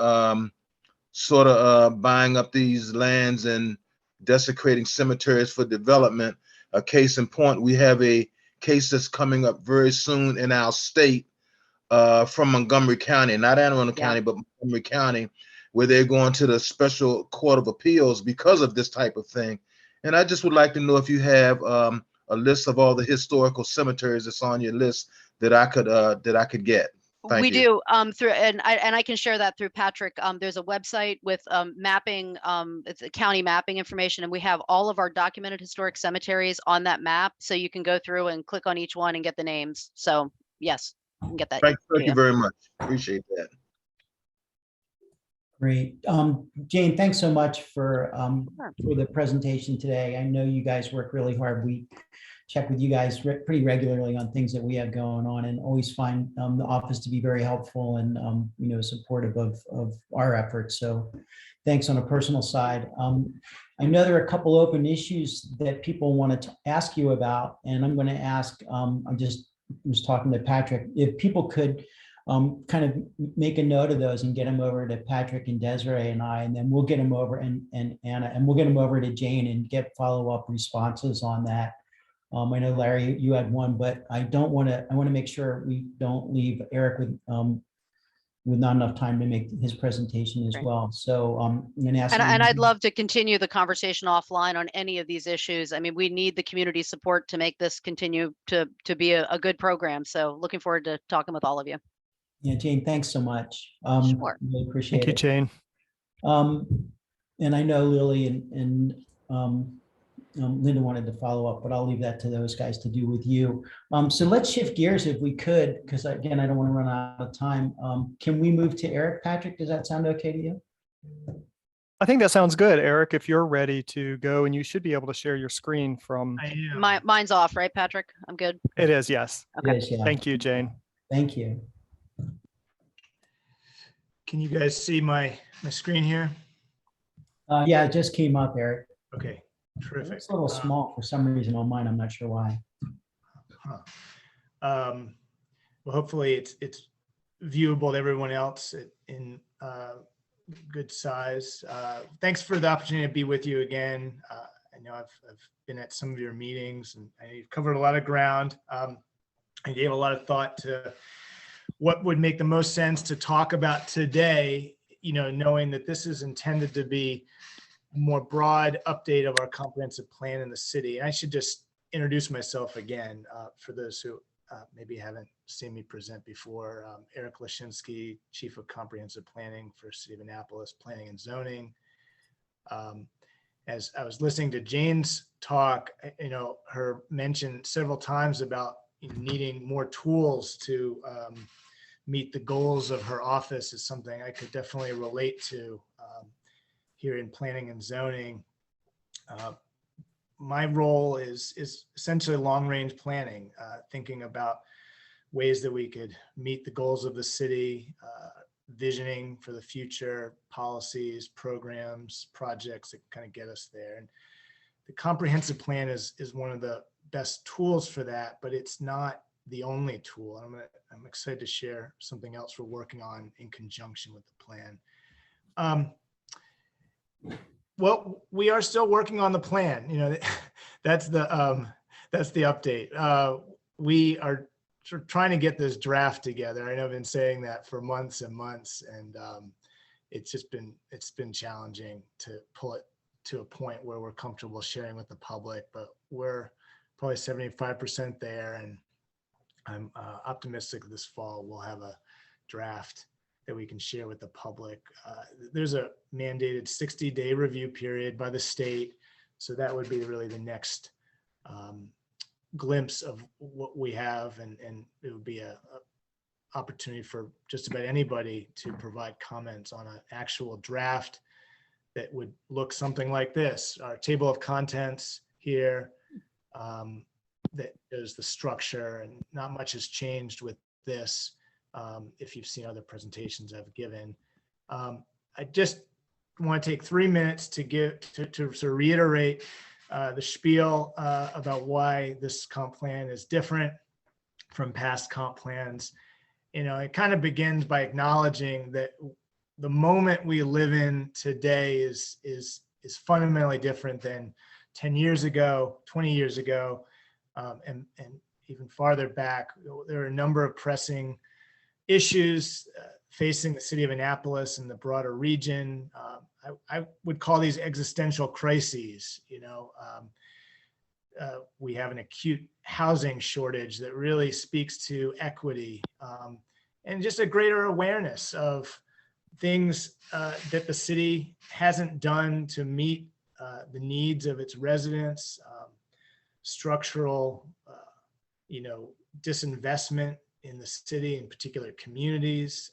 sort of buying up these lands and desecrating cemeteries for development. A case in point, we have a case that's coming up very soon in our state from Montgomery County, not Anne Arundel County, but Montgomery County, where they're going to the Special Court of Appeals because of this type of thing. And I just would like to know if you have a list of all the historical cemeteries that's on your list that I could get. Thank we you. do through, and I can share that through Patrick. There's a website with mapping, it's a county mapping information, and we have all of our documented historic cemeteries on that map. So you can go through and click on each one and get the names. So yes, you can get that. Thank you very much. Appreciate that. Great. Jane, thanks so much for the presentation today. I know you guys work really hard. We check with you guys pretty regularly on things that we have going on, and always find the office to be very helpful and supportive of our efforts. So thanks on a personal side. I know there are a couple open issues that people wanted to ask you about, and I'm going to ask, I just was talking to Patrick, if people could kind of make a note of those and get them over to Patrick and Desiree and I, and then we'll get them over and Anna, and we'll get them over to Jane and get follow-up responses on that. I know Larry, you had one, but I want to make sure we don't leave Eric with not enough time to make his presentation as well. So I'm going to ask. And I'd love to continue the conversation offline on any of these issues. I mean, we need the community support to make this continue to be a good program. So looking forward to talking with all of you. Yeah, Jane, thanks so much. Sure. Really appreciate it. Thank you, Jane. And I know Lily and Linda wanted to follow up, but I'll leave that to those guys to do with you. So let's shift gears if we could, because again, I don't want to run out of time. Can we move to Eric? Patrick, does that sound okay to you? I think that sounds good, Eric, if you're ready to go, and you should be able to share your screen from. Mine's off, right, Patrick? I'm good. It is, yes. Okay. Yes, yeah. Thank you, Jane. Thank you. Can you guys see my screen here? Yeah, it just came up, Eric. Okay, terrific. It's a little small for some reason on mine. I'm not sure why. Well, hopefully it's viewable to everyone else in good size. Thanks for the opportunity to be with you again. I know I've been at some of your meetings, and you've covered a lot of ground. I gave a lot of thought to what would make the most sense to talk about today, knowing that this is intended to be a more broad update of our comprehensive plan in the city. And I should just introduce myself again for those who maybe haven't seen me present before. Eric Lashinsky, Chief of Comprehensive Planning for City of Annapolis, Planning and Zoning. As I was listening to Jane's talk, her mention several times about needing more tools to meet the goals of her office is something I could definitely relate to here in planning and zoning. My role is essentially long-range planning, thinking about ways that we could meet the goals of the city, visioning for the future, policies, programs, projects that kind of get us there. And the comprehensive plan is one of the best tools for that, but it's not the only tool. I'm excited to share something else we're working on in conjunction with the plan. Well, we are still working on the plan. That's the update. We are sort of trying to get this draft together. I know I've been saying that for months and months, and it's been challenging to pull it to a point where we're comfortable sharing with the public, but we're probably 75% there, and I'm optimistic this fall we'll have a draft that we can share with the public. There's a mandated 60-day review period by the state, so that would be really the next glimpse of what we have, and it would be a opportunity for just about anybody to provide comments on an actual draft that would look something like this. Our table of contents here, that is the structure, and not much has changed with this. If you've seen other presentations I've given, I just want to take 3 minutes to sort of reiterate the spiel about why this comp plan is different from past comp plans. It kind of begins by acknowledging that the moment we live in today is fundamentally different than 10 years ago, 20 years ago, and even farther back. There are a number of pressing issues facing the city of Annapolis and the broader region. I would call these existential crises. We have an acute housing shortage that really speaks to equity, and just a greater awareness of things that the city hasn't done to meet the needs of its residents, structural, disinvestment in the city, in particular communities.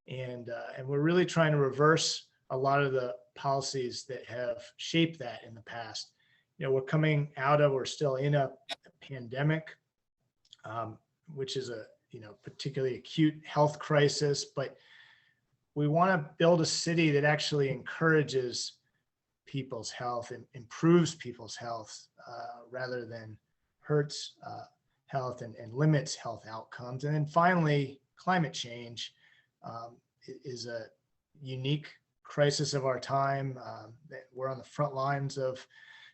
And we're really trying to reverse a lot of the policies that have shaped that in the past. We're still in a pandemic, which is a particularly acute health crisis, but we want to build a city that actually encourages people's health and improves people's health rather than hurts health and limits health outcomes. And then finally, climate change is a unique crisis of our time. That we're on the front lines of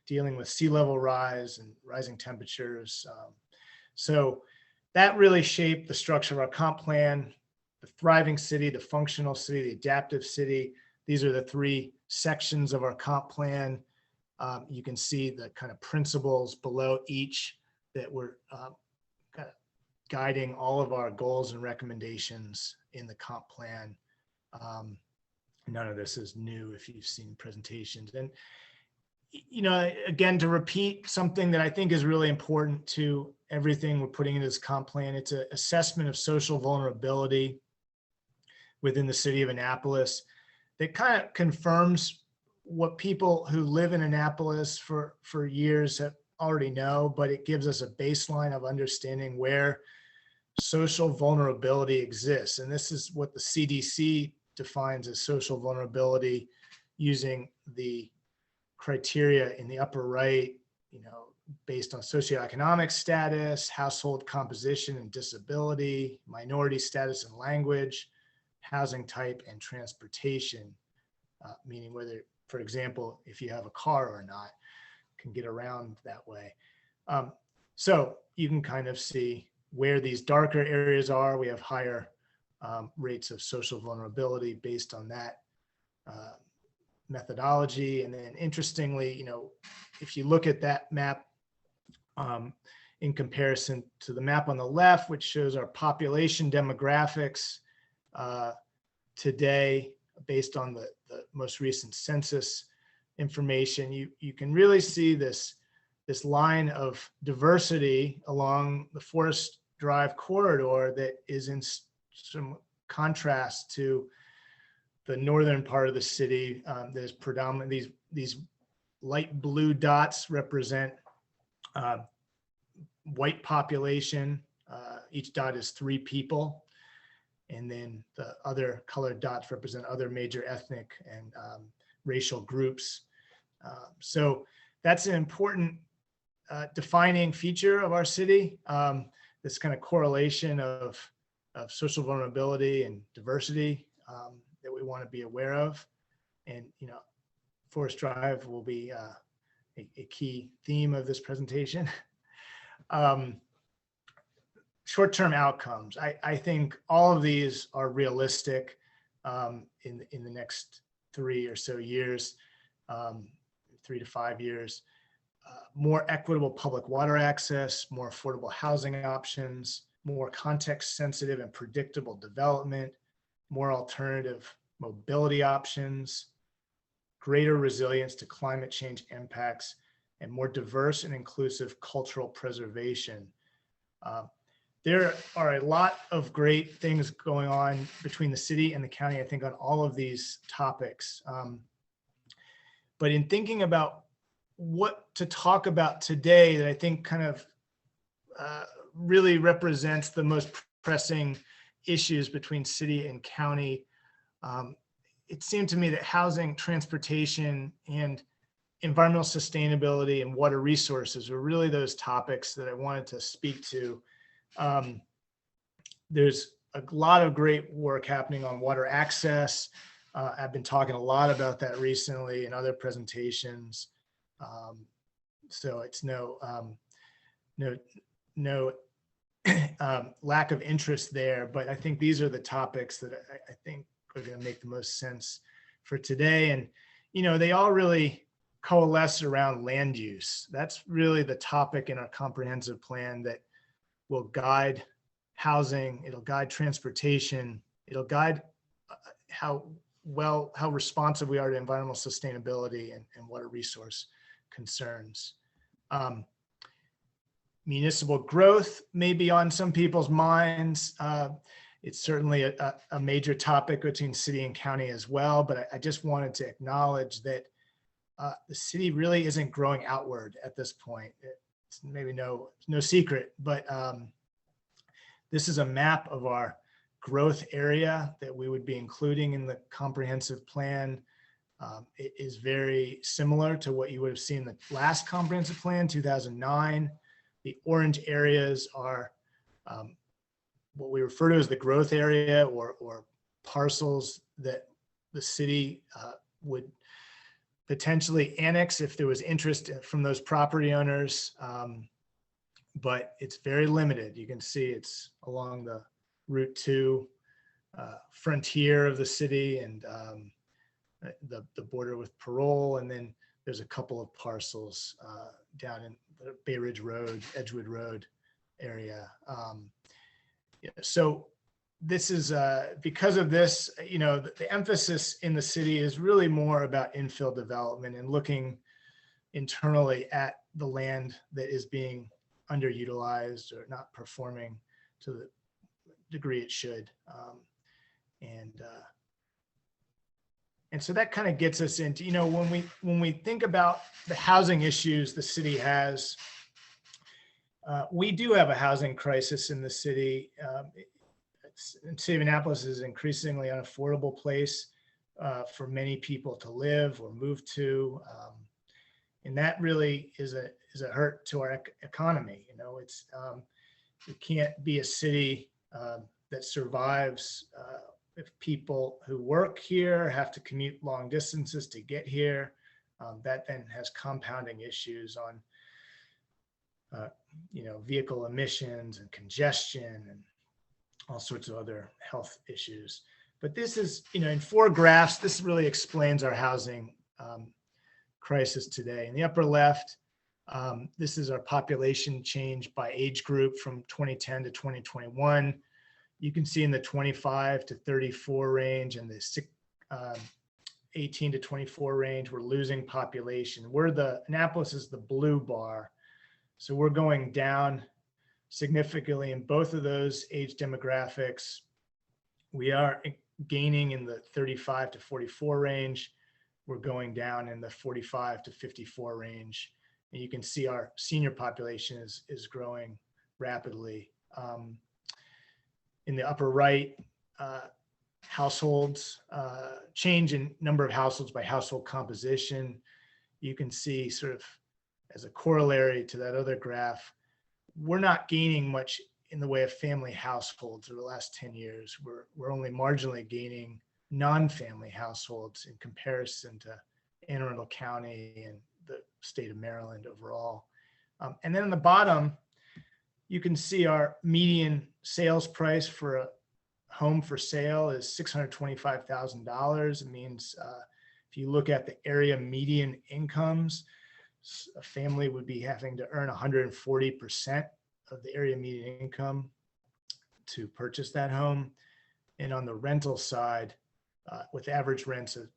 dealing with sea level rise and rising temperatures. So that really shaped the structure of our comp plan: the thriving city, the functional city, the adaptive city. These are the three sections of our comp plan. You can see the kind of principles below each that were kind of guiding all of our goals and recommendations in the comp plan. None of this is new if you've seen presentations. And, again, to repeat something that I think is really important to everything we're putting into this comp plan, it's an assessment of social vulnerability within the city of Annapolis that kind of confirms what people who live in Annapolis for years have already know, but it gives us a baseline of understanding where social vulnerability exists. And this is what the CDC defines as social vulnerability, using the criteria in the upper right, based on socioeconomic status, household composition and disability, minority status and language, housing type, and transportation. meaning whether, for example, if you have a car or not, can get around that way. So you can kind of see where these darker areas are. We have higher rates of social vulnerability based on that methodology. And then interestingly, if you look at that map in comparison to the map on the left, which shows our population demographics today based on the most recent census information, you can really see this line of diversity along the Forest Drive corridor that is in some contrast to the northern part of the city. There's predominantly these light blue dots represent white population. Each dot is 3 people. And then the other colored dots represent other major ethnic and racial groups. So that's an important defining feature of our city, this kind of correlation of social vulnerability and diversity that we want to be aware of. And, Forest Drive will be a key theme of this presentation. Short-term outcomes. I think all of these are realistic in the next 3 or so years, 3 to 5 years. More equitable public water access, more affordable housing options, more context-sensitive and predictable development, more alternative mobility options, greater resilience to climate change impacts, and more diverse and inclusive cultural preservation. There are a lot of great things going on between the city and the county, I think, on all of these topics. But in thinking about what to talk about today, that I think kind of really represents the most pressing issues between city and county, it seemed to me that housing, transportation, and environmental sustainability and water resources were really those topics that I wanted to speak to. There's a lot of great work happening on water access. I've been talking a lot about that recently in other presentations. So it's no lack of interest there, but I think these are the topics that I think are going to make the most sense for today. And, they all really coalesce around land use. That's really the topic in our comprehensive plan that will guide housing, it'll guide transportation, it'll guide how responsive we are to environmental sustainability and water resource concerns. Municipal growth may be on some people's minds. It's certainly a major topic between city and county as well, but I just wanted to acknowledge that the city really isn't growing outward at this point. It's maybe no secret, but this is a map of our growth area that we would be including in the comprehensive plan. It is very similar to what you would have seen in the last comprehensive plan, 2009. The orange areas are what we refer to as the growth area, or parcels that the city would potentially annex if there was interest from those property owners. But it's very limited. You can see it's along the Route 2 frontier of the city and the border with Parole. And then there's a couple of parcels down in the Bay Ridge Road, Edgewood Road area. So this is because of this, the emphasis in the city is really more about infill development and looking internally at the land that is being underutilized or not performing to the degree it should. And so that kind of gets us into, when we think about the housing issues the city has, we do have a housing crisis in the city. The city of Annapolis is an increasingly unaffordable place for many people to live or move to. And that really is a hurt to our economy. It can't be a city that survives if people who work here have to commute long distances to get here, that then has compounding issues on, vehicle emissions and congestion and all sorts of other health issues. But this is, in 4 graphs, this really explains our housing crisis today. In the upper left, this is our population change by age group from 2010 to 2021. You can see in the 25 to 34 range and the 18 to 24 range, we're losing population. Annapolis is the blue bar. So we're going down significantly in both of those age demographics. We are gaining in the 35 to 44 range. We're going down in the 45 to 54 range. And you can see our senior population is growing rapidly. In the upper right, households, change in number of households by household composition. You can see sort of as a corollary to that other graph, we're not gaining much in the way of family households over the last 10 years. We're only marginally gaining non-family households in comparison to Anne Arundel County and the state of Maryland overall. And then on the bottom, you can see our median sales price for a home for sale is $625,000. It means if you look at the area median incomes, a family would be having to earn 140% of the area median income to purchase that home. And on the rental side, with average rents of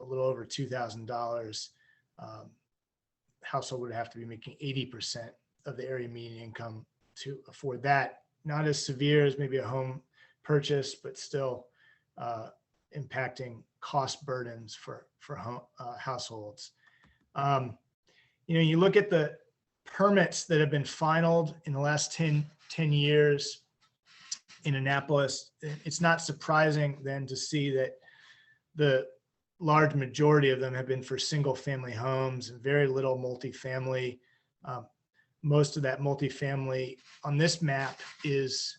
a little over $2,000, household would have to be making 80% of the area median income to afford that. Not as severe as maybe a home purchase, but still impacting cost burdens for households. You look at the permits that have been finalized in the last 10 years in Annapolis, it's not surprising then to see that the large majority of them have been for single family homes and very little multifamily. Most of that multifamily on this map is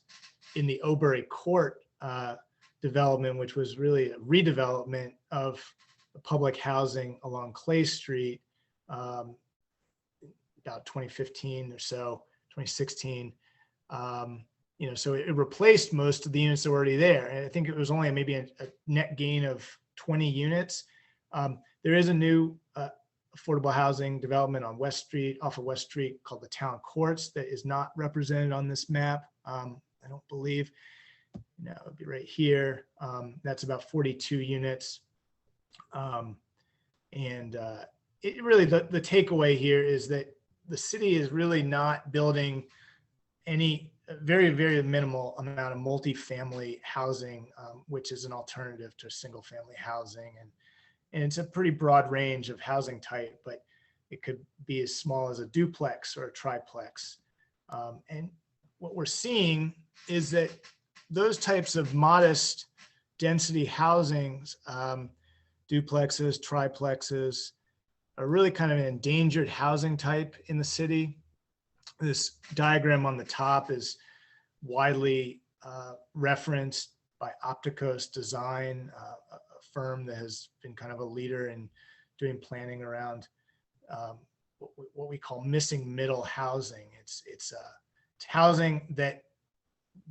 in the Oberry Court development, which was really a redevelopment of public housing along Clay Street about 2015 or so, 2016. So it replaced most of the units that were already there. And I think it was only maybe a net gain of 20 units. There is a new affordable housing development on West Street, off of West Street, called the Town Courts, that is not represented on this map. I don't believe. It would be right here. That's about 42 units. It really, the takeaway here is that the city is really not building any very, very minimal amount of multifamily housing, which is an alternative to single family housing. And it's a pretty broad range of housing type, but it could be as small as a duplex or a triplex. And what we're seeing is that those types of modest density housings, duplexes, triplexes, are really kind of an endangered housing type in the city. This diagram on the top is widely referenced by Opticos Design, a firm that has been kind of a leader in doing planning around what we call missing middle housing. It's housing that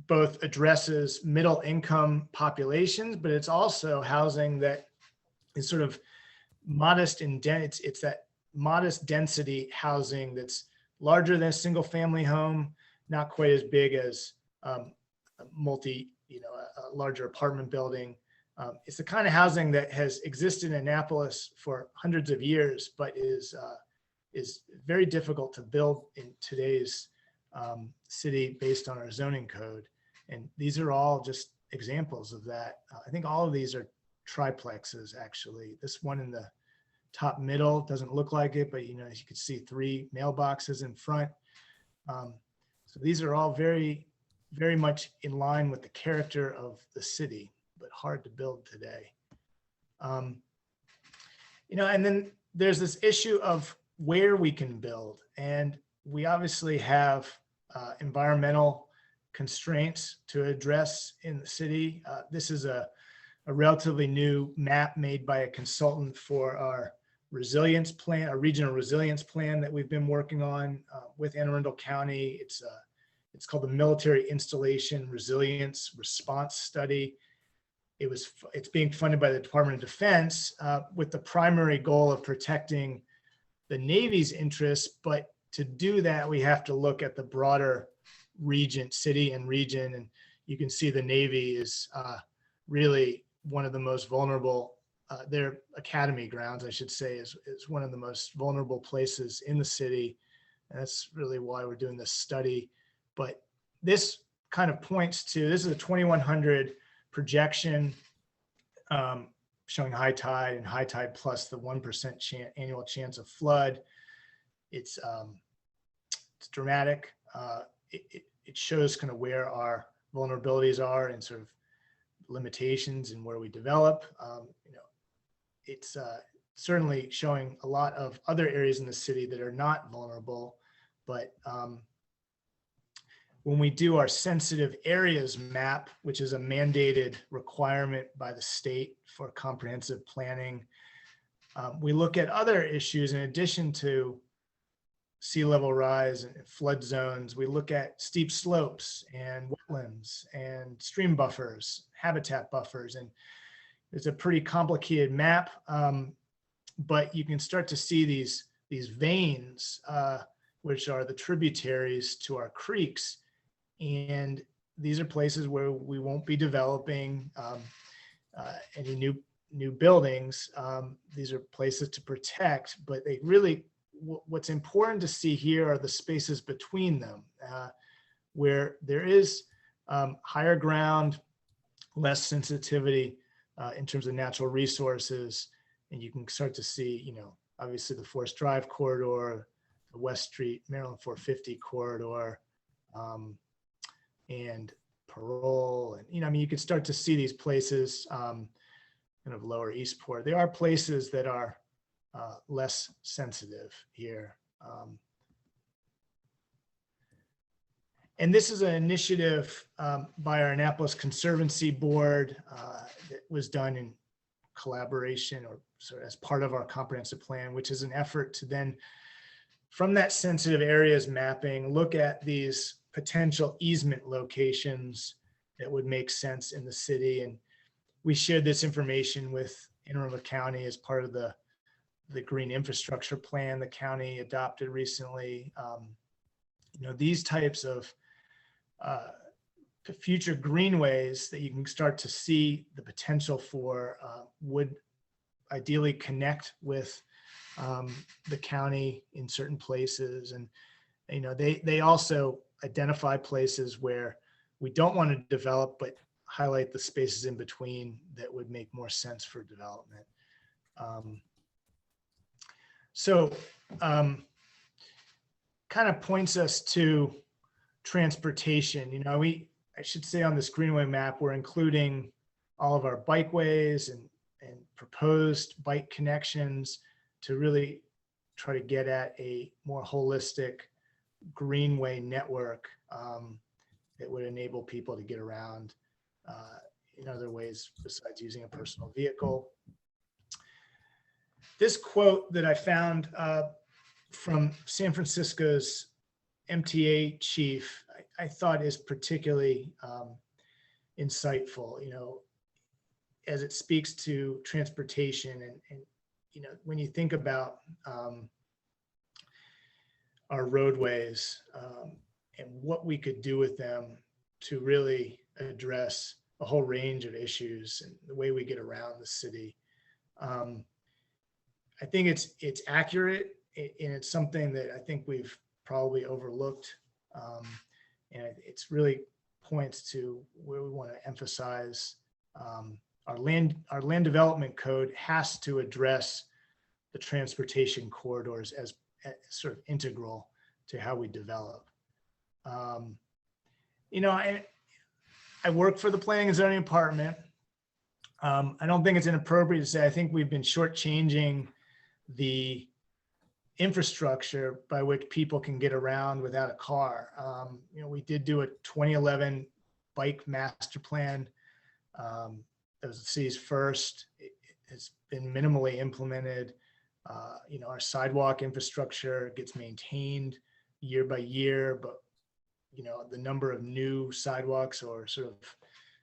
both addresses middle income populations, but it's also housing that is sort of modest in it's that modest density housing that's larger than a single family home, not quite as big as a larger apartment building. It's the kind of housing that has existed in Annapolis for hundreds of years, but is very difficult to build in today's city based on our zoning code. And these are all just examples of that. I think all of these are triplexes, actually. This one in the top middle doesn't look like it, but as you can see, 3 mailboxes in front. So these are all very, very much in line with the character of the city, but hard to build today. And then there's this issue of where we can build. And we obviously have environmental constraints to address in the city. This is a a relatively new map made by a consultant for our resilience plan, our regional resilience plan that we've been working on with Anne Arundel County. It's called the Military Installation Resilience Response Study. It's being funded by the Department of Defense with the primary goal of protecting the Navy's interests. But to do that, we have to look at the broader region, city and region. And you can see the Navy is really one of the most vulnerable. Their academy grounds, I should say, is one of the most vulnerable places in the city. And that's really why we're doing this study. But this kind of points to, this is a 2100 projection showing high tide and high tide plus the 1% annual chance of flood. It's dramatic. It shows kind of where our vulnerabilities are and sort of limitations and where we develop. It's certainly showing a lot of other areas in the city that are not vulnerable, but when we do our sensitive areas map, which is a mandated requirement by the state for comprehensive planning, we look at other issues in addition to sea level rise and flood zones. We look at steep slopes and wetlands and stream buffers, habitat buffers, and it's a pretty complicated map, but you can start to see these veins, which are the tributaries to our creeks. And these are places where we won't be developing any new buildings. These are places to protect, but they really, what's important to see here are the spaces between them, where there is higher ground, less sensitivity in terms of natural resources. And you can start to see, obviously the Forest Drive corridor, the West Street, Maryland 450 corridor, and Parole. And, you can start to see these places, kind of lower Eastport. There are places that are less sensitive here. And this is an initiative by our Annapolis Conservancy Board that was done in collaboration or sort of as part of our comprehensive plan, which is an effort to then, from that sensitive areas mapping, look at these potential easement locations that would make sense in the city. And we shared this information with Anne Arundel County as part of the green infrastructure plan the county adopted recently. These types of future greenways that you can start to see the potential for would ideally connect with the county in certain places. And they also identify places where we don't want to develop, but highlight the spaces in between that would make more sense for development. Kind of points us to transportation. I should say on this Greenway map, we're including all of our bikeways and proposed bike connections to really try to get at a more holistic greenway network that would enable people to get around in other ways besides using a personal vehicle. This quote that I found from San Francisco's MTA chief, I thought is particularly insightful, as it speaks to transportation and when you think about our roadways and what we could do with them to really address a whole range of issues and the way we get around the city. I think it's accurate, and it's something that I think we've probably overlooked. And it's really points to where we want to emphasize our land development code has to address the transportation corridors as sort of integral to how we develop. I work for the Planning and Zoning Department. I don't think it's inappropriate to say I think we've been shortchanging the infrastructure by which people can get around without a car. We did do a 2011 bike master plan was the city's first. It's been minimally implemented. Our sidewalk infrastructure gets maintained year by year, but the number of new sidewalks or sort of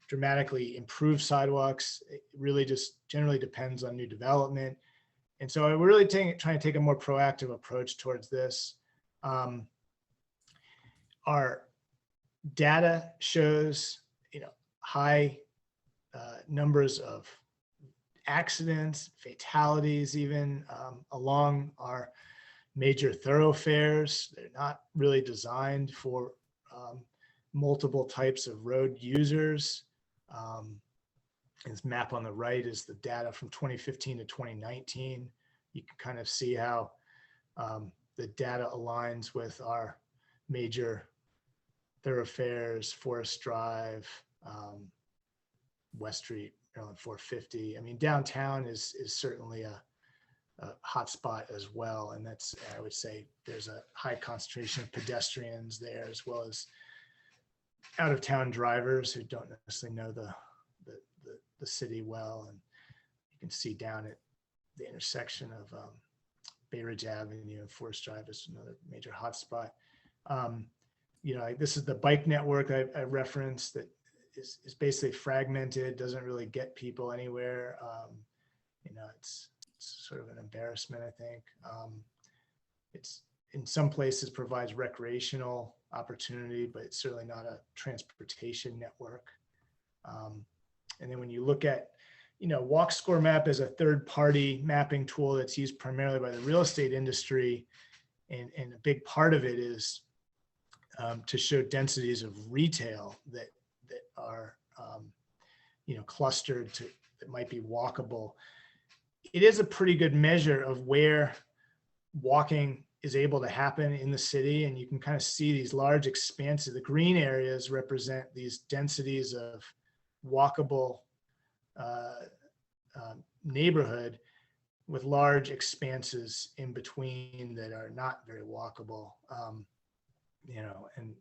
dramatically improved sidewalks, it really just generally depends on new development. And so we're really trying to take a more proactive approach towards this. Our data shows, high numbers of accidents, fatalities, even along our major thoroughfares. They're not really designed for multiple types of road users. This map on the right is the data from 2015 to 2019. You can kind of see how the data aligns with our major thoroughfares, Forest Drive, West Street, Maryland 450. I mean, downtown is certainly a hotspot as well. And that's, I would say, there's a high concentration of pedestrians there, as well as out-of-town drivers who don't necessarily know the city well. And you can see down at the intersection of Bay Ridge Avenue and Forest Drive is another major hotspot. This is the bike network I referenced that is basically fragmented, doesn't really get people anywhere. It's sort of an embarrassment, I think. It's in some places provides recreational opportunity, but it's certainly not a transportation network. And then when you look at, Walk Score Map is a third-party mapping tool that's used primarily by the real estate industry. And a big part of it is to show densities of retail that are, clustered that might be walkable. It is a pretty good measure of where walking is able to happen in the city. And you can kind of see these large expanses. The green areas represent these densities of walkable neighborhood with large expanses in between that are not very walkable. And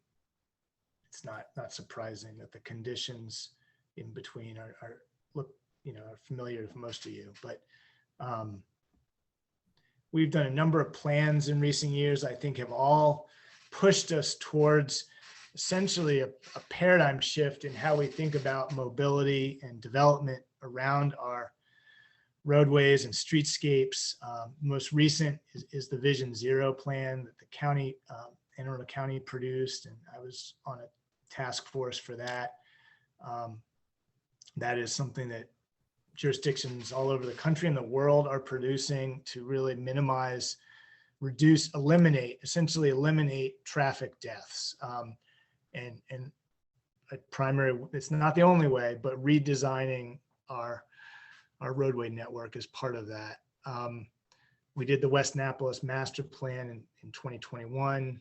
it's not surprising that the conditions in between are familiar to most of you. But we've done a number of plans in recent years, I think have all pushed us towards essentially a paradigm shift in how we think about mobility and development around our roadways and streetscapes. Most recent is the Vision Zero plan that the county, Annapolis County produced, and I was on a task force for that. That is something that jurisdictions all over the country and the world are producing to really minimize, reduce, essentially eliminate traffic deaths. And a primary, it's not the only way, but redesigning our roadway network is part of that. We did the West Annapolis master plan in 2021,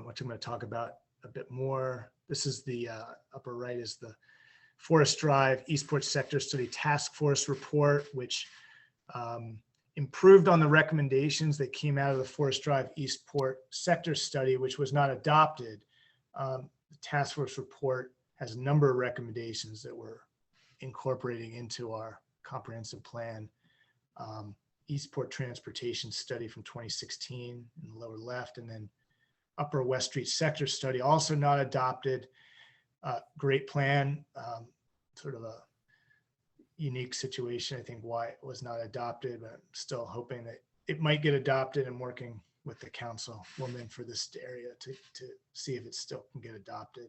which I'm going to talk about a bit more. This is the upper right is the Forest Drive Eastport Sector Study Task Force report, which improved on the recommendations that came out of the Forest Drive Eastport Sector Study, which was not adopted. The task force report has a number of recommendations that we're incorporating into our comprehensive plan. Eastport Transportation Study from 2016 in the lower left, and then Upper West Street Sector Study, also not adopted. Great plan, sort of a unique situation, I think, why it was not adopted, but I'm still hoping that it might get adopted and working with the councilwoman for this area to see if it still can get adopted.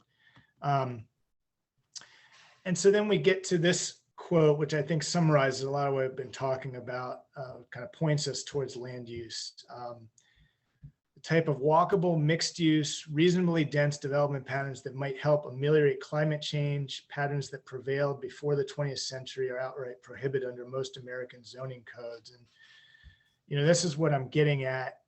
And so then we get to this quote, which I think summarizes a lot of what I've been talking about, kind of points us towards land use. The type of walkable, mixed use, reasonably dense development patterns that might help ameliorate climate change, patterns that prevailed before the 20th century are outright prohibited under most American zoning codes. And, this is what I'm getting at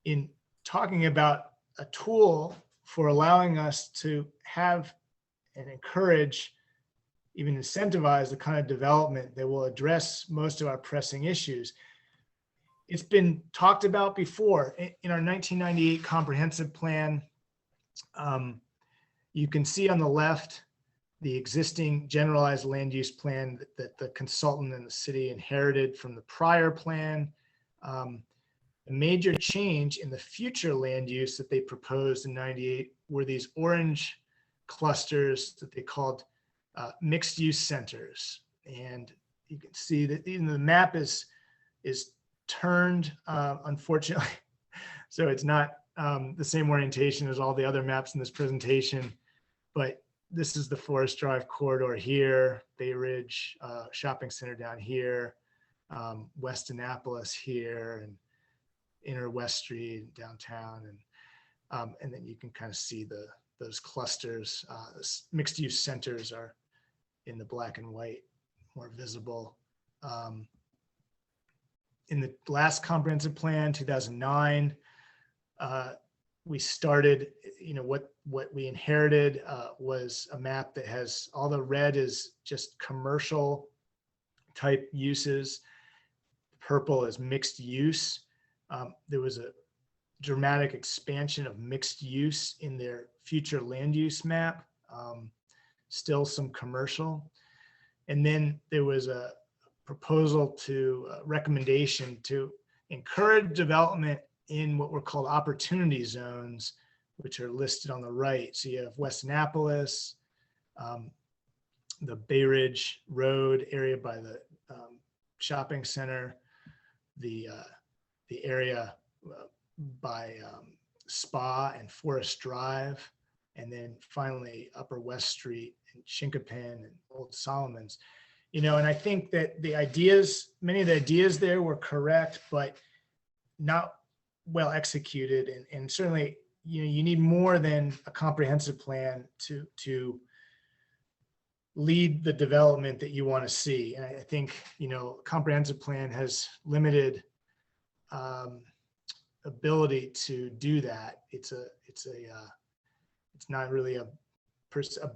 in talking about a tool for allowing us to have and encourage, even incentivize the kind of development that will address most of our pressing issues. It's been talked about before in our 1998 comprehensive plan. You can see on the left the existing generalized land use plan that the consultant in the city inherited from the prior plan. A major change in the future land use that they proposed in 98 were these orange clusters that they called mixed use centers. And you can see that even the map is turned, unfortunately. So it's not the same orientation as all the other maps in this presentation, but this is the Forest Drive corridor here, Bay Ridge Shopping Center down here, West Annapolis here, and Inner West Street downtown, and then you can kind of see those clusters. Mixed use centers are in the black and white, more visible. In the last comprehensive plan, 2009, we started, what we inherited was a map that has all the red is just commercial type uses. Purple is mixed use. There was a dramatic expansion of mixed use in their future land use map, still some commercial. And then there was a proposal to recommendation to encourage development in what were called opportunity zones, which are listed on the right. So you have West Annapolis, the Bay Ridge Road area by the shopping center, the area by Spa and Forest Drive, and then finally Upper West Street and Chinkapin and Old Solomon's. And I think that many of the ideas there were correct, but not well executed. And certainly, you need more than a comprehensive plan to lead the development that you want to see. And I think, a comprehensive plan has limited ability to do that. It's not really a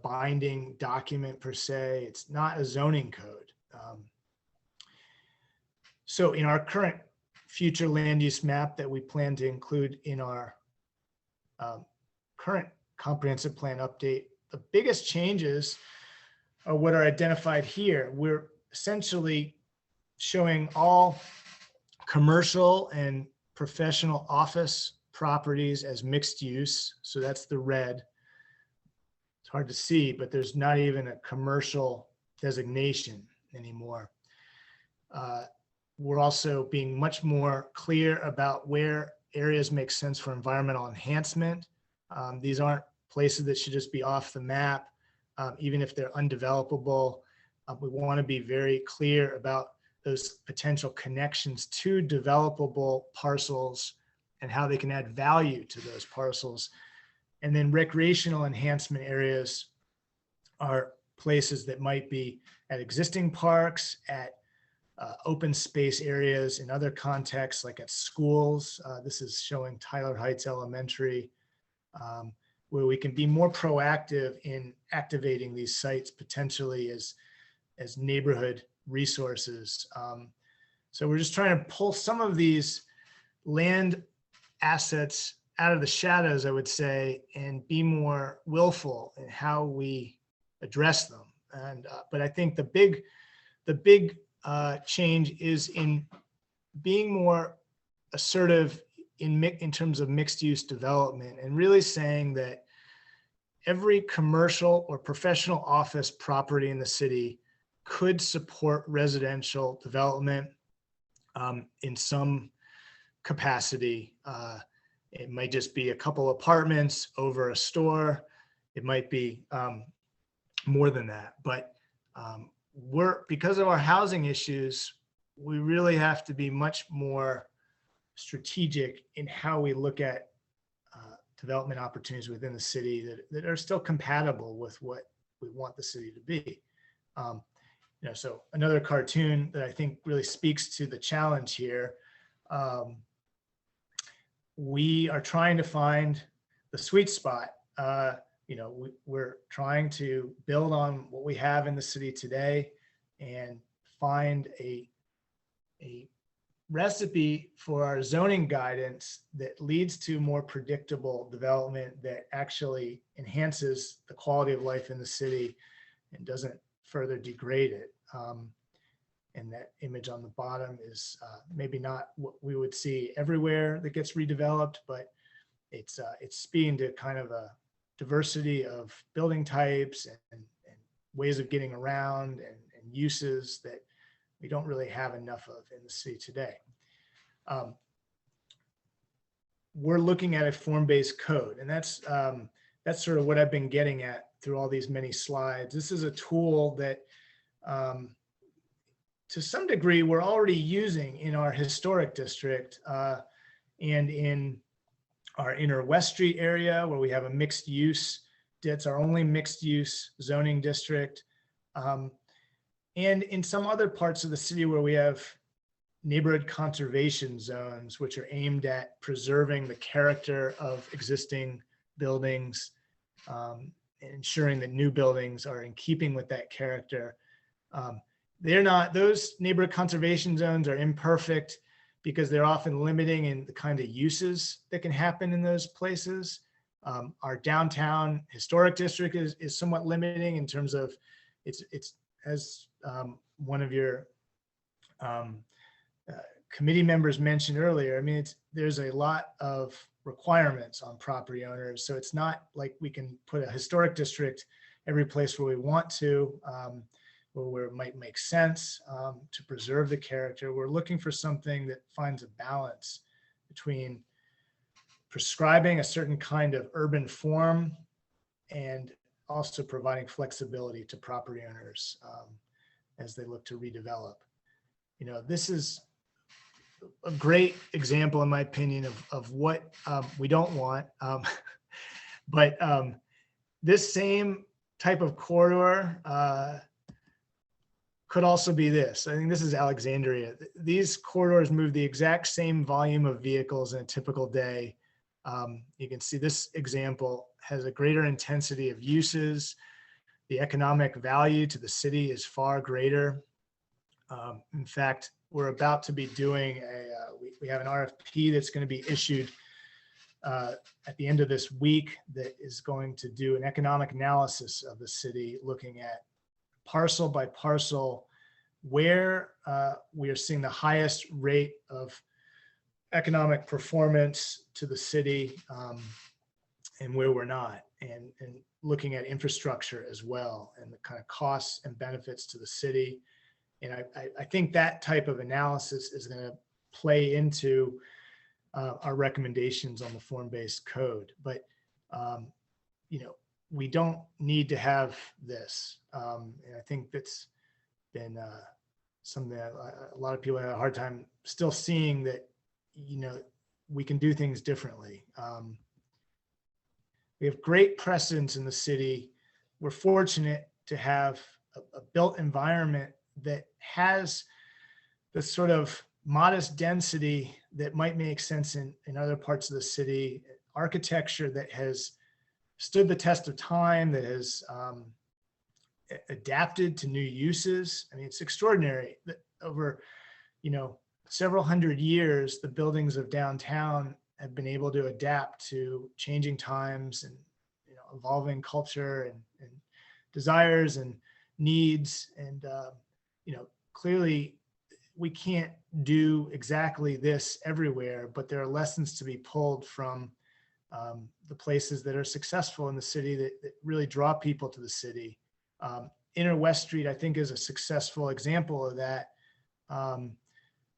binding document per se. It's not a zoning code. So in our current future land use map that we plan to include in our current comprehensive plan update, the biggest changes are what are identified here. We're essentially showing all commercial and professional office properties as mixed use. So that's the red. It's hard to see, but there's not even a commercial designation anymore. We're also being much more clear about where areas make sense for environmental enhancement. These aren't places that should just be off the map, even if they're undevelopable. We want to be very clear about those potential connections to developable parcels and how they can add value to those parcels. And then recreational enhancement areas are places that might be at existing parks, at open space areas in other contexts, like at schools. This is showing Tyler Heights Elementary, where we can be more proactive in activating these sites potentially as neighborhood resources. So we're just trying to pull some of these land assets out of the shadows, I would say, and be more willful in how we address them. And but I think the big change is in being more assertive in terms of mixed use development, and really saying that every commercial or professional office property in the city could support residential development in some capacity. It might just be a couple apartments over a store. It might be more than that. But because of our housing issues, we really have to be much more strategic in how we look at development opportunities within the city that are still compatible with what we want the city to be. So another cartoon that I think really speaks to the challenge here. We are trying to find the sweet spot. We're trying to build on what we have in the city today and find a recipe for our zoning guidance that leads to more predictable development that actually enhances the quality of life in the city, and doesn't further degrade it. And that image on the bottom is maybe not what we would see everywhere that gets redeveloped, but it's speaking to kind of a diversity of building types and ways of getting around and uses that we don't really have enough of in the city today. We're looking at a form-based code, and that's sort of what I've been getting at through all these many slides. This is a tool that to some degree we're already using in our historic district and in our inner West Street area, where we have a mixed use. That's our only mixed use zoning district. And in some other parts of the city where we have neighborhood conservation zones, which are aimed at preserving the character of existing buildings, and ensuring that new buildings are in keeping with that character. Those neighborhood conservation zones are imperfect because they're often limiting in the kind of uses that can happen in those places. Our downtown historic district is somewhat limiting in terms of it's as one of your committee members mentioned earlier. I mean, there's a lot of requirements on property owners. So it's not like we can put a historic district every place where we want to, where it might make sense to preserve the character. We're looking for something that finds a balance between prescribing a certain kind of urban form and also providing flexibility to property owners as they look to redevelop. You know, this is a great example, in my opinion, of what we don't want. But this same type of corridor could also be this. I think this is Alexandria. These corridors move the exact same volume of vehicles in a typical day. You can see this example has a greater intensity of uses. The economic value to the city is far greater. In fact, we're about to be doing we have an RFP that's going to be issued at the end of this week that is going to do an economic analysis of the city, looking at parcel by parcel where we are seeing the highest rate of economic performance to the city and where we're not, and looking at infrastructure as well and the kind of costs and benefits to the city. And I think that type of analysis is going to play into our recommendations on the form-based code. But, you know, we don't need to have this. And I think that's been something that a lot of people have a hard time still seeing, that, you know, we can do things differently. We have great precedents in the city. We're fortunate to have a built environment that has the sort of modest density that might make sense in other parts of the city, architecture that has stood the test of time, that has adapted to new uses. I mean, it's extraordinary that over, you know, several hundred years, the buildings of downtown have been able to adapt to changing times and, you know, evolving culture and desires and needs. And, you know, clearly we can't do exactly this everywhere, but there are lessons to be pulled from the places that are successful in the city that really draw people to the city. Inner West Street, I think, is a successful example of that,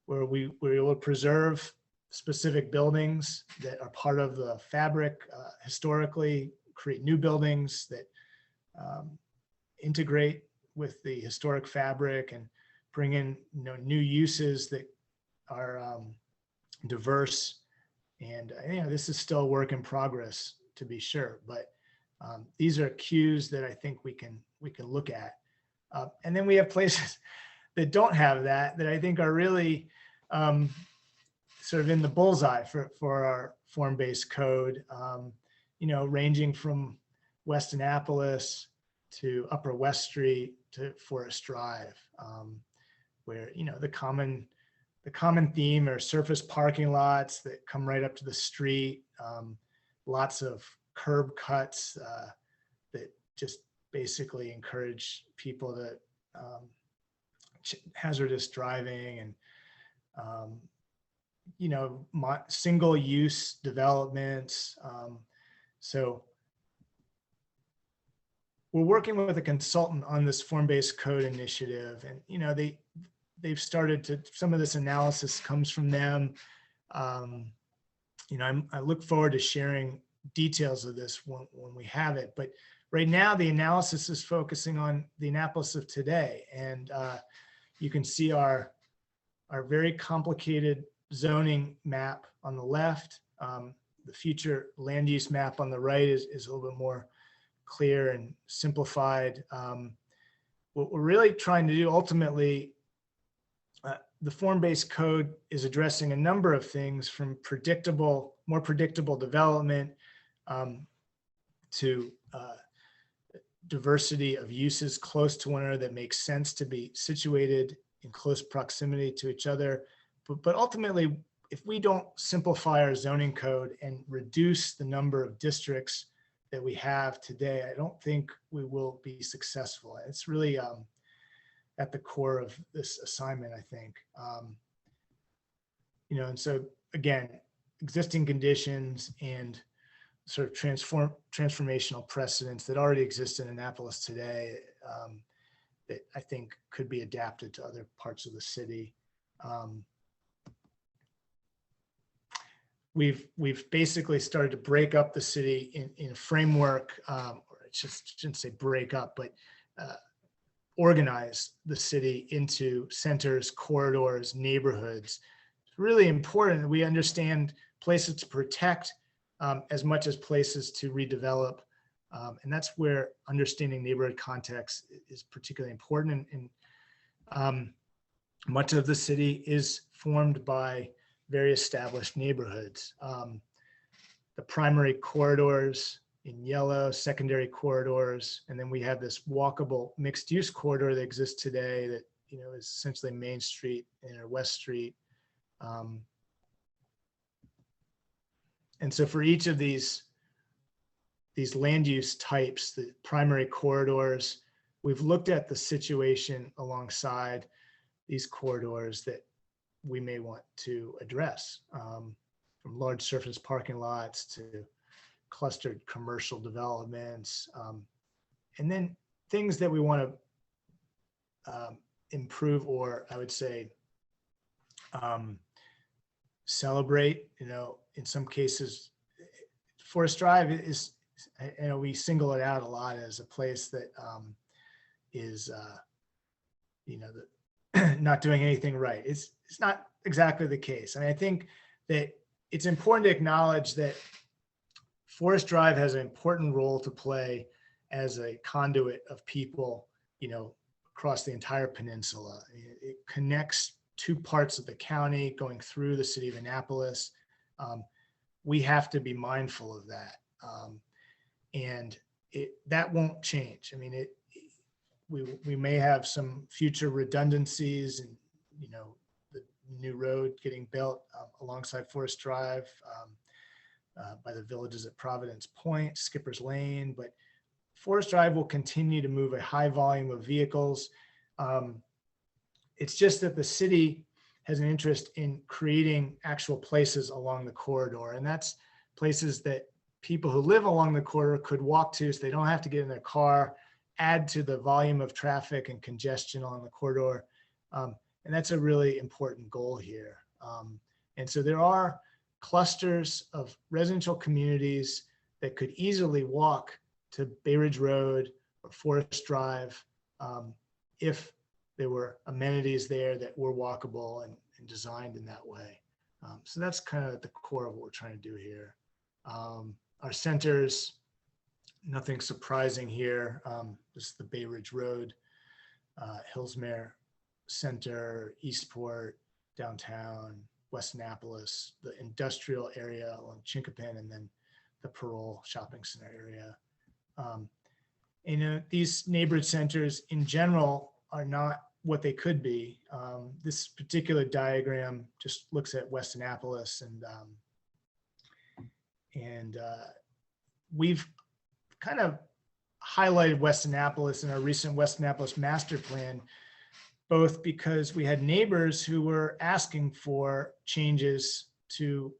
where we were able to preserve specific buildings that are part of the fabric historically, create new buildings that integrate with the historic fabric and bring in, you know, new uses that are diverse. And, you know, this is still a work in progress, to be sure, but these are cues that I think we can look at. And then we have places that don't have that I think are really sort of in the bullseye for our form-based code, you know, ranging from West Annapolis to Upper West Street to Forest Drive, where, you know, the common theme are surface parking lots that come right up to the street, lots of curb cuts that just basically encourage people to hazardous driving and single use developments. So we're working with a consultant on this form-based code initiative, and they've started to, some of this analysis comes from them. I look forward to sharing details of this when we have it, but right now the analysis is focusing on the Annapolis of today, and you can see our very complicated zoning map on the left. The future land use map on the right is a little bit more clear and simplified. What we're really trying to do ultimately, the form-based code is addressing a number of things, from more predictable development to diversity of uses close to one another that makes sense to be situated in close proximity to each other. But ultimately, if we don't simplify our zoning code and reduce the number of districts that we have today, I don't think we will be successful. It's really at the core of this assignment, I think. And so again, existing conditions and sort of transformational precedents that already exist in Annapolis today that I think could be adapted to other parts of the city. We've basically started to break up the city in a framework, or I shouldn't say break up, but organize the city into centers, corridors, neighborhoods. It's really important that we understand places to protect as much as places to redevelop. And that's where understanding neighborhood context is particularly important. And much of the city is formed by very established neighborhoods. The primary corridors in yellow, secondary corridors, and then we have this walkable mixed-use corridor that exists today that is essentially Main Street and West Street. And so for each of these land use types, the primary corridors, we've looked at the situation alongside these corridors that we may want to address, from large surface parking lots to clustered commercial developments, and then things that we want to improve, or I would say celebrate. In some cases, Forest Drive is, we single it out a lot as a place that is not doing anything right. It's not exactly the case. I think that it's important to acknowledge that Forest Drive has an important role to play as a conduit of people, across the entire peninsula. It connects two parts of the county going through the city of Annapolis. We have to be mindful of that. And that won't change. We may have some future redundancies and, the new road getting built alongside Forest Drive by the villages at Providence Point, Skipper's Lane, but Forest Drive will continue to move a high volume of vehicles. It's just that the city has an interest in creating actual places along the corridor, and that's places that people who live along the corridor could walk to, so they don't have to get in their car, add to the volume of traffic and congestion along the corridor. And that's a really important goal here. And so there are clusters of residential communities that could easily walk to Bay Ridge Road or Forest Drive if there were amenities there that were walkable and designed in that way. So that's kind of at the core of what we're trying to do here. Our centers, nothing surprising here. This is the Bay Ridge Road, Hillsmere Center, Eastport, downtown, West Annapolis, the industrial area along Chinkopin, and then the Parole Shopping Center area. These neighborhood centers in general are not what they could be. This particular diagram just looks at West Annapolis, and we've kind of highlighted West Annapolis in our recent West Annapolis master plan, both because we had neighbors who were asking for changes to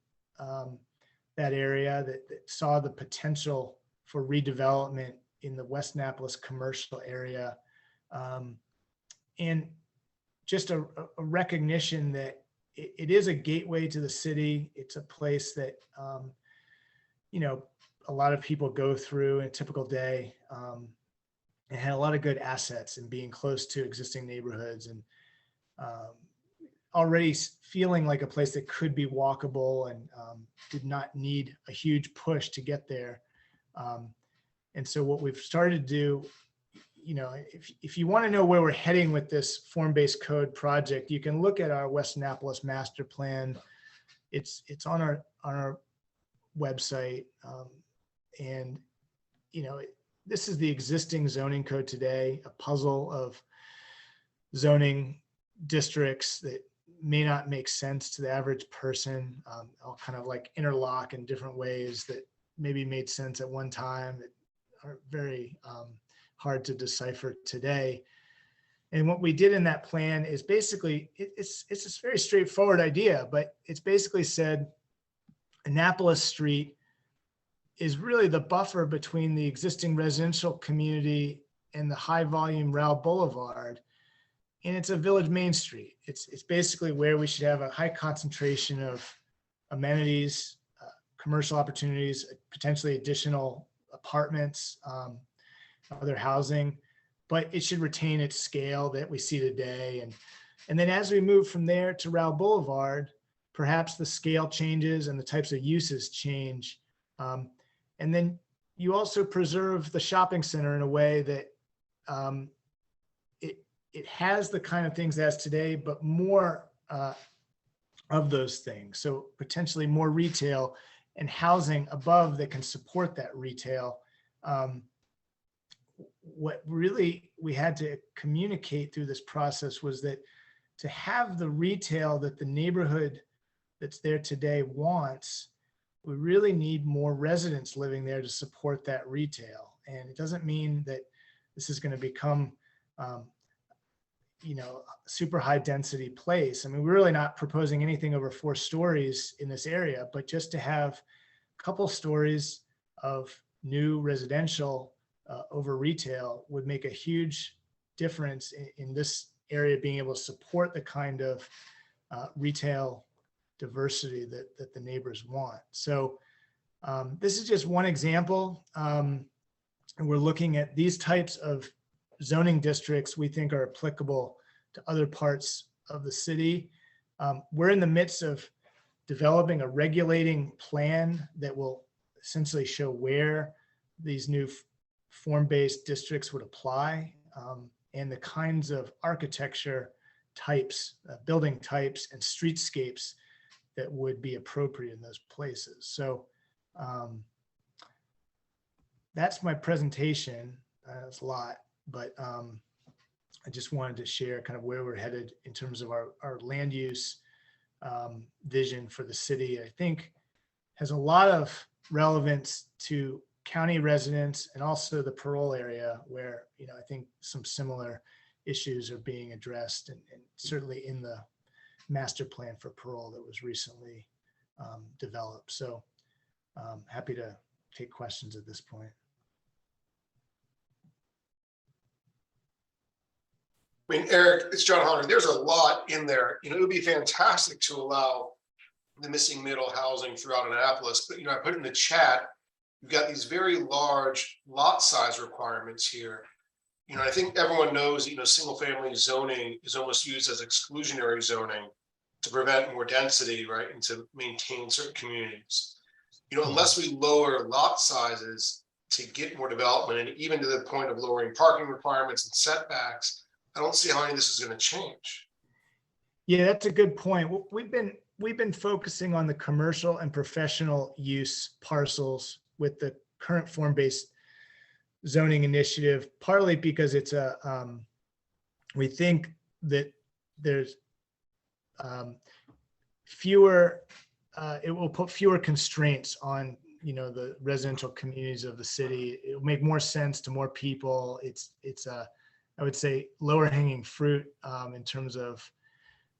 that area that saw the potential for redevelopment in the West Annapolis commercial area. And just a recognition that it is a gateway to the city. It's a place that, you know, a lot of people go through in a typical day, and had a lot of good assets in being close to existing neighborhoods, and already feeling like a place that could be walkable and did not need a huge push to get there. And so what we've started to do, you know, if you want to know where we're heading with this form-based code project, you can look at our West Annapolis master plan. It's on our website, and you know, this is the existing zoning code today, a puzzle of zoning districts that may not make sense to the average person, all kind of like interlock in different ways that maybe made sense at one time that are very hard to decipher today. And what we did in that plan is basically, it's a very straightforward idea, but it's basically said Annapolis Street is really the buffer between the existing residential community and the high volume Rail Boulevard. And it's a village main street. It's basically where we should have a high concentration of amenities, commercial opportunities, potentially additional apartments, other housing, but it should retain its scale that we see today. And then as we move from there to Rail Boulevard, perhaps the scale changes and the types of uses change. And then you also preserve the shopping center in a way that it has the kind of things as today, but more of those things. So potentially more retail and housing above that can support that retail. What really we had to communicate through this process was that to have the retail that the neighborhood that's there today wants, we really need more residents living there to support that retail. And it doesn't mean that this is going to become, you know, a super high density place. I mean, we're really not proposing anything over 4 stories in this area, but just to have a couple stories of new residential over retail would make a huge difference in this area being able to support the kind of retail diversity that the neighbors want. So this is just one example. And we're looking at these types of zoning districts we think are applicable to other parts of the city. We're in the midst of developing a regulating plan that will essentially show where these new form-based districts would apply, and the kinds of architecture types, building types, and streetscapes that would be appropriate in those places. So that's my presentation. That's a lot, but I just wanted to share kind of where we're headed in terms of our land use vision for the city. I think has a lot of relevance to county residents and also the parole area, where, you know, I think some similar issues are being addressed, and certainly in the master plan for parole that was recently developed. So happy to take questions at this point. I mean, Eric, it's John Hunter. There's a lot in there. You know, it would be fantastic to allow the missing middle housing throughout Annapolis, but, you know, I put in the chat, you've got these very large lot size requirements here. You know, I think everyone knows, you know, single family zoning is almost used as exclusionary zoning to prevent more density, right, and to maintain certain communities. You know, unless we lower lot sizes to get more development, and even to the point of lowering parking requirements and setbacks, I don't see how any of this is going to change. Yeah, that's a good point. We've been focusing on the commercial and professional use parcels with the current form-based zoning initiative, partly because it's we think that there's fewer, it will put fewer constraints on the residential communities of the city. It'll make more sense to more people. It's I would say lower hanging fruit in terms of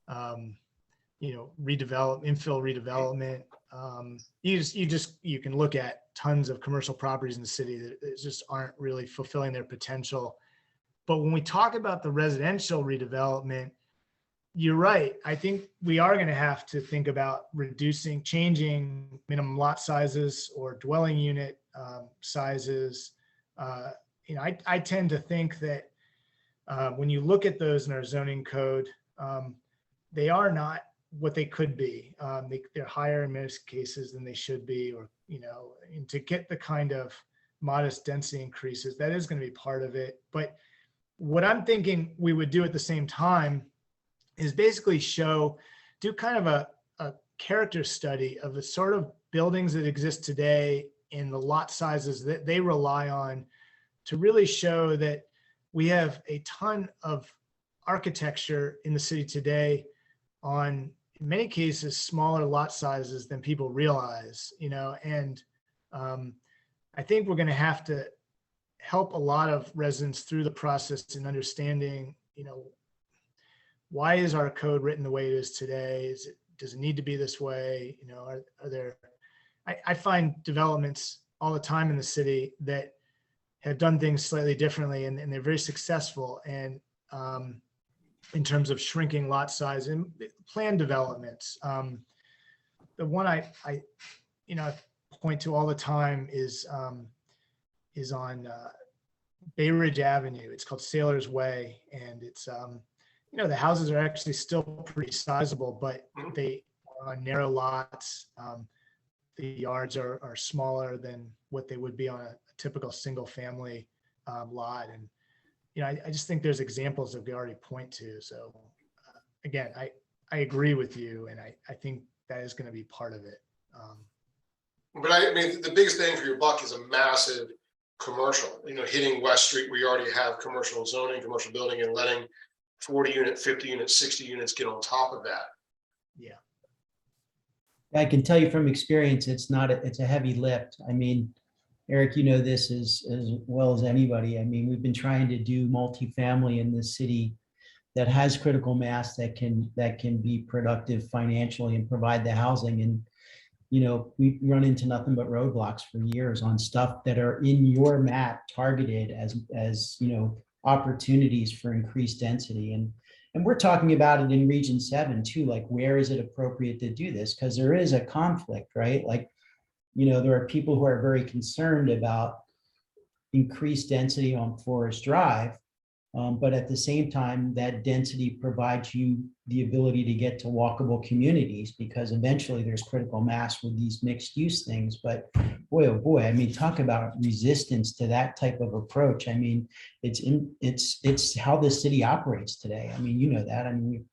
infill redevelopment. You can look at tons of commercial properties in the city that just aren't really fulfilling their potential. But when we talk about the residential redevelopment, you're right. I think we are going to have to think about changing minimum lot sizes or dwelling unit sizes. I tend to think that when you look at those in our zoning code, they are not what they could be. They're higher in most cases than they should be, and to get the kind of modest density increases, that is going to be part of it. But what I'm thinking we would do at the same time is basically do kind of a character study of the sort of buildings that exist today and the lot sizes that they rely on to really show that we have a ton of architecture in the city today on, in many cases, smaller lot sizes than people realize, and I think we're going to have to help a lot of residents through the process in understanding, why is our code written the way it is today? Does it need to be this way? I find developments all the time in the city that have done things slightly differently, and they're very successful. And in terms of shrinking lot size and planned developments, the one I point to all the time is on Bay Ridge Avenue. It's called Sailor's Way, and it's the houses are actually still pretty sizable, but they are on narrow lots. The yards are smaller than what they would be on a typical single family lot. And, I just think there's examples that we already point to. So again, I agree with you. And I think that is going to be part of it. But I mean, the biggest bang for your buck is a massive commercial, hitting West Street where you already have commercial zoning, commercial building, and letting 40 unit, 50 units, 60 units get on top of that. Yeah. I can tell you from experience, it's a heavy lift. I mean, Eric, this as well as anybody. I mean, we've been trying to do multifamily in this city that has critical mass that can be productive financially and provide the housing. And, we run into nothing but roadblocks for years on stuff that are in your map targeted as opportunities for increased density. And we're talking about it in Region 7 too, like where is it appropriate to do this? Because there is a conflict, right? Like, there are people who are very concerned about increased density on Forest Drive, but at the same time, that density provides you the ability to get to walkable communities, because eventually there's critical mass with these mixed use things. But boy, oh boy, I mean, talk about resistance to that type of approach. I mean, it's how the city operates today. I mean, that. I mean, we're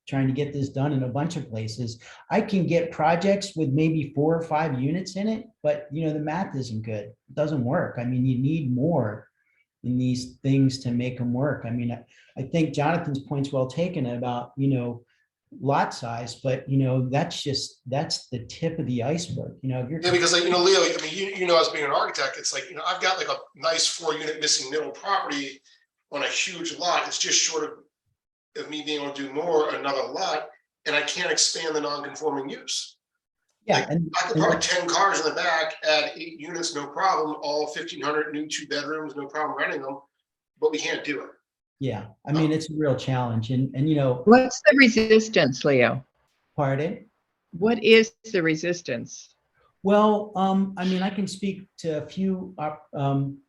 trying to get this done in a bunch of places. I can get projects with maybe 4 or 5 units in it, but the math isn't good. It doesn't work. I mean, you need more in these things to make them work. I mean, I think Jonathan's point's well taken about, lot size, but that's the tip of the iceberg. Yeah, because Leo, I mean, as being an architect, it's like, I've got like a nice 4 unit missing middle property on a huge lot. It's just short of me being able to do more, another lot, and I can't expand the non-conforming use. Yeah, like, I could park 10 cars in the back, add 8 units, no problem, all 1,500 new 2 bedrooms, no problem renting them, but we can't do it. Yeah, I mean, it's a real challenge. And what's the resistance, Leo? Pardon? What is the resistance? Well, I mean, I can speak to a few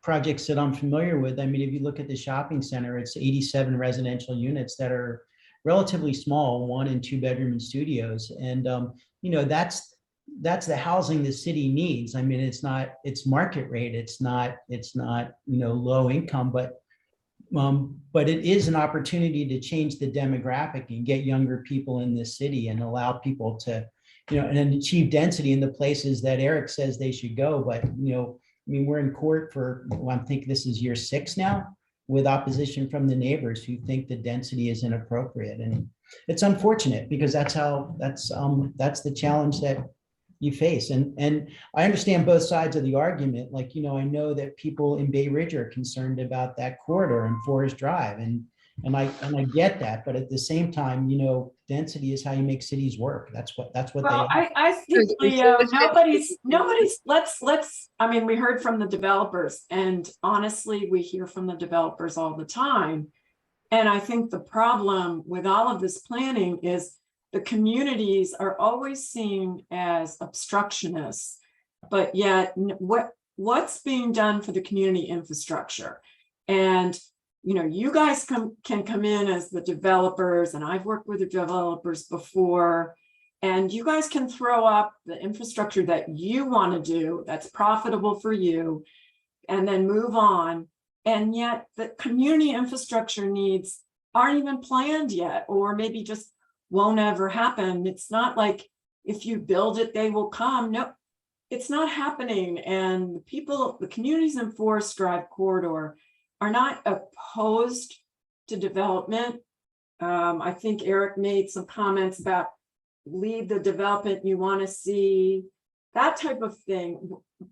projects that I'm familiar with. I mean, if you look at the shopping center, it's 87 residential units that are relatively small, 1 and 2 bedroom and studios. And, that's the housing the city needs. I mean, it's market rate. It's not, low income, but it is an opportunity to change the demographic and get younger people in this city and allow people to, and achieve density in the places that Eric says they should go. But, I mean, we're in court for, I think this is year 6 now, with opposition from the neighbors who think the density is inappropriate. And it's unfortunate because that's the challenge that you face. And I understand both sides of the argument. Like, you know, I know that people in Bay Ridge are concerned about that corridor and Forest Drive, and I get that. But at the same time, you know, density is how you make cities work. That's what they Well, are. I think, Leo, let's, I mean, we heard from the developers, and honestly, we hear from the developers all the time. And I think the problem with all of this planning is the communities are always seen as obstructionists, but yet what's being done for the community infrastructure? And, you know, you guys can come in as the developers, and I've worked with the developers before, and you guys can throw up the infrastructure that you want to do that's profitable for you, and then move on. And yet the community infrastructure needs aren't even planned yet, or maybe just won't ever happen. It's not like if you build it, they will come. No, it's not happening. And the people, the communities in Forest Drive corridor are not opposed to development. I think Eric made some comments about lead the development you want to see, that type of thing.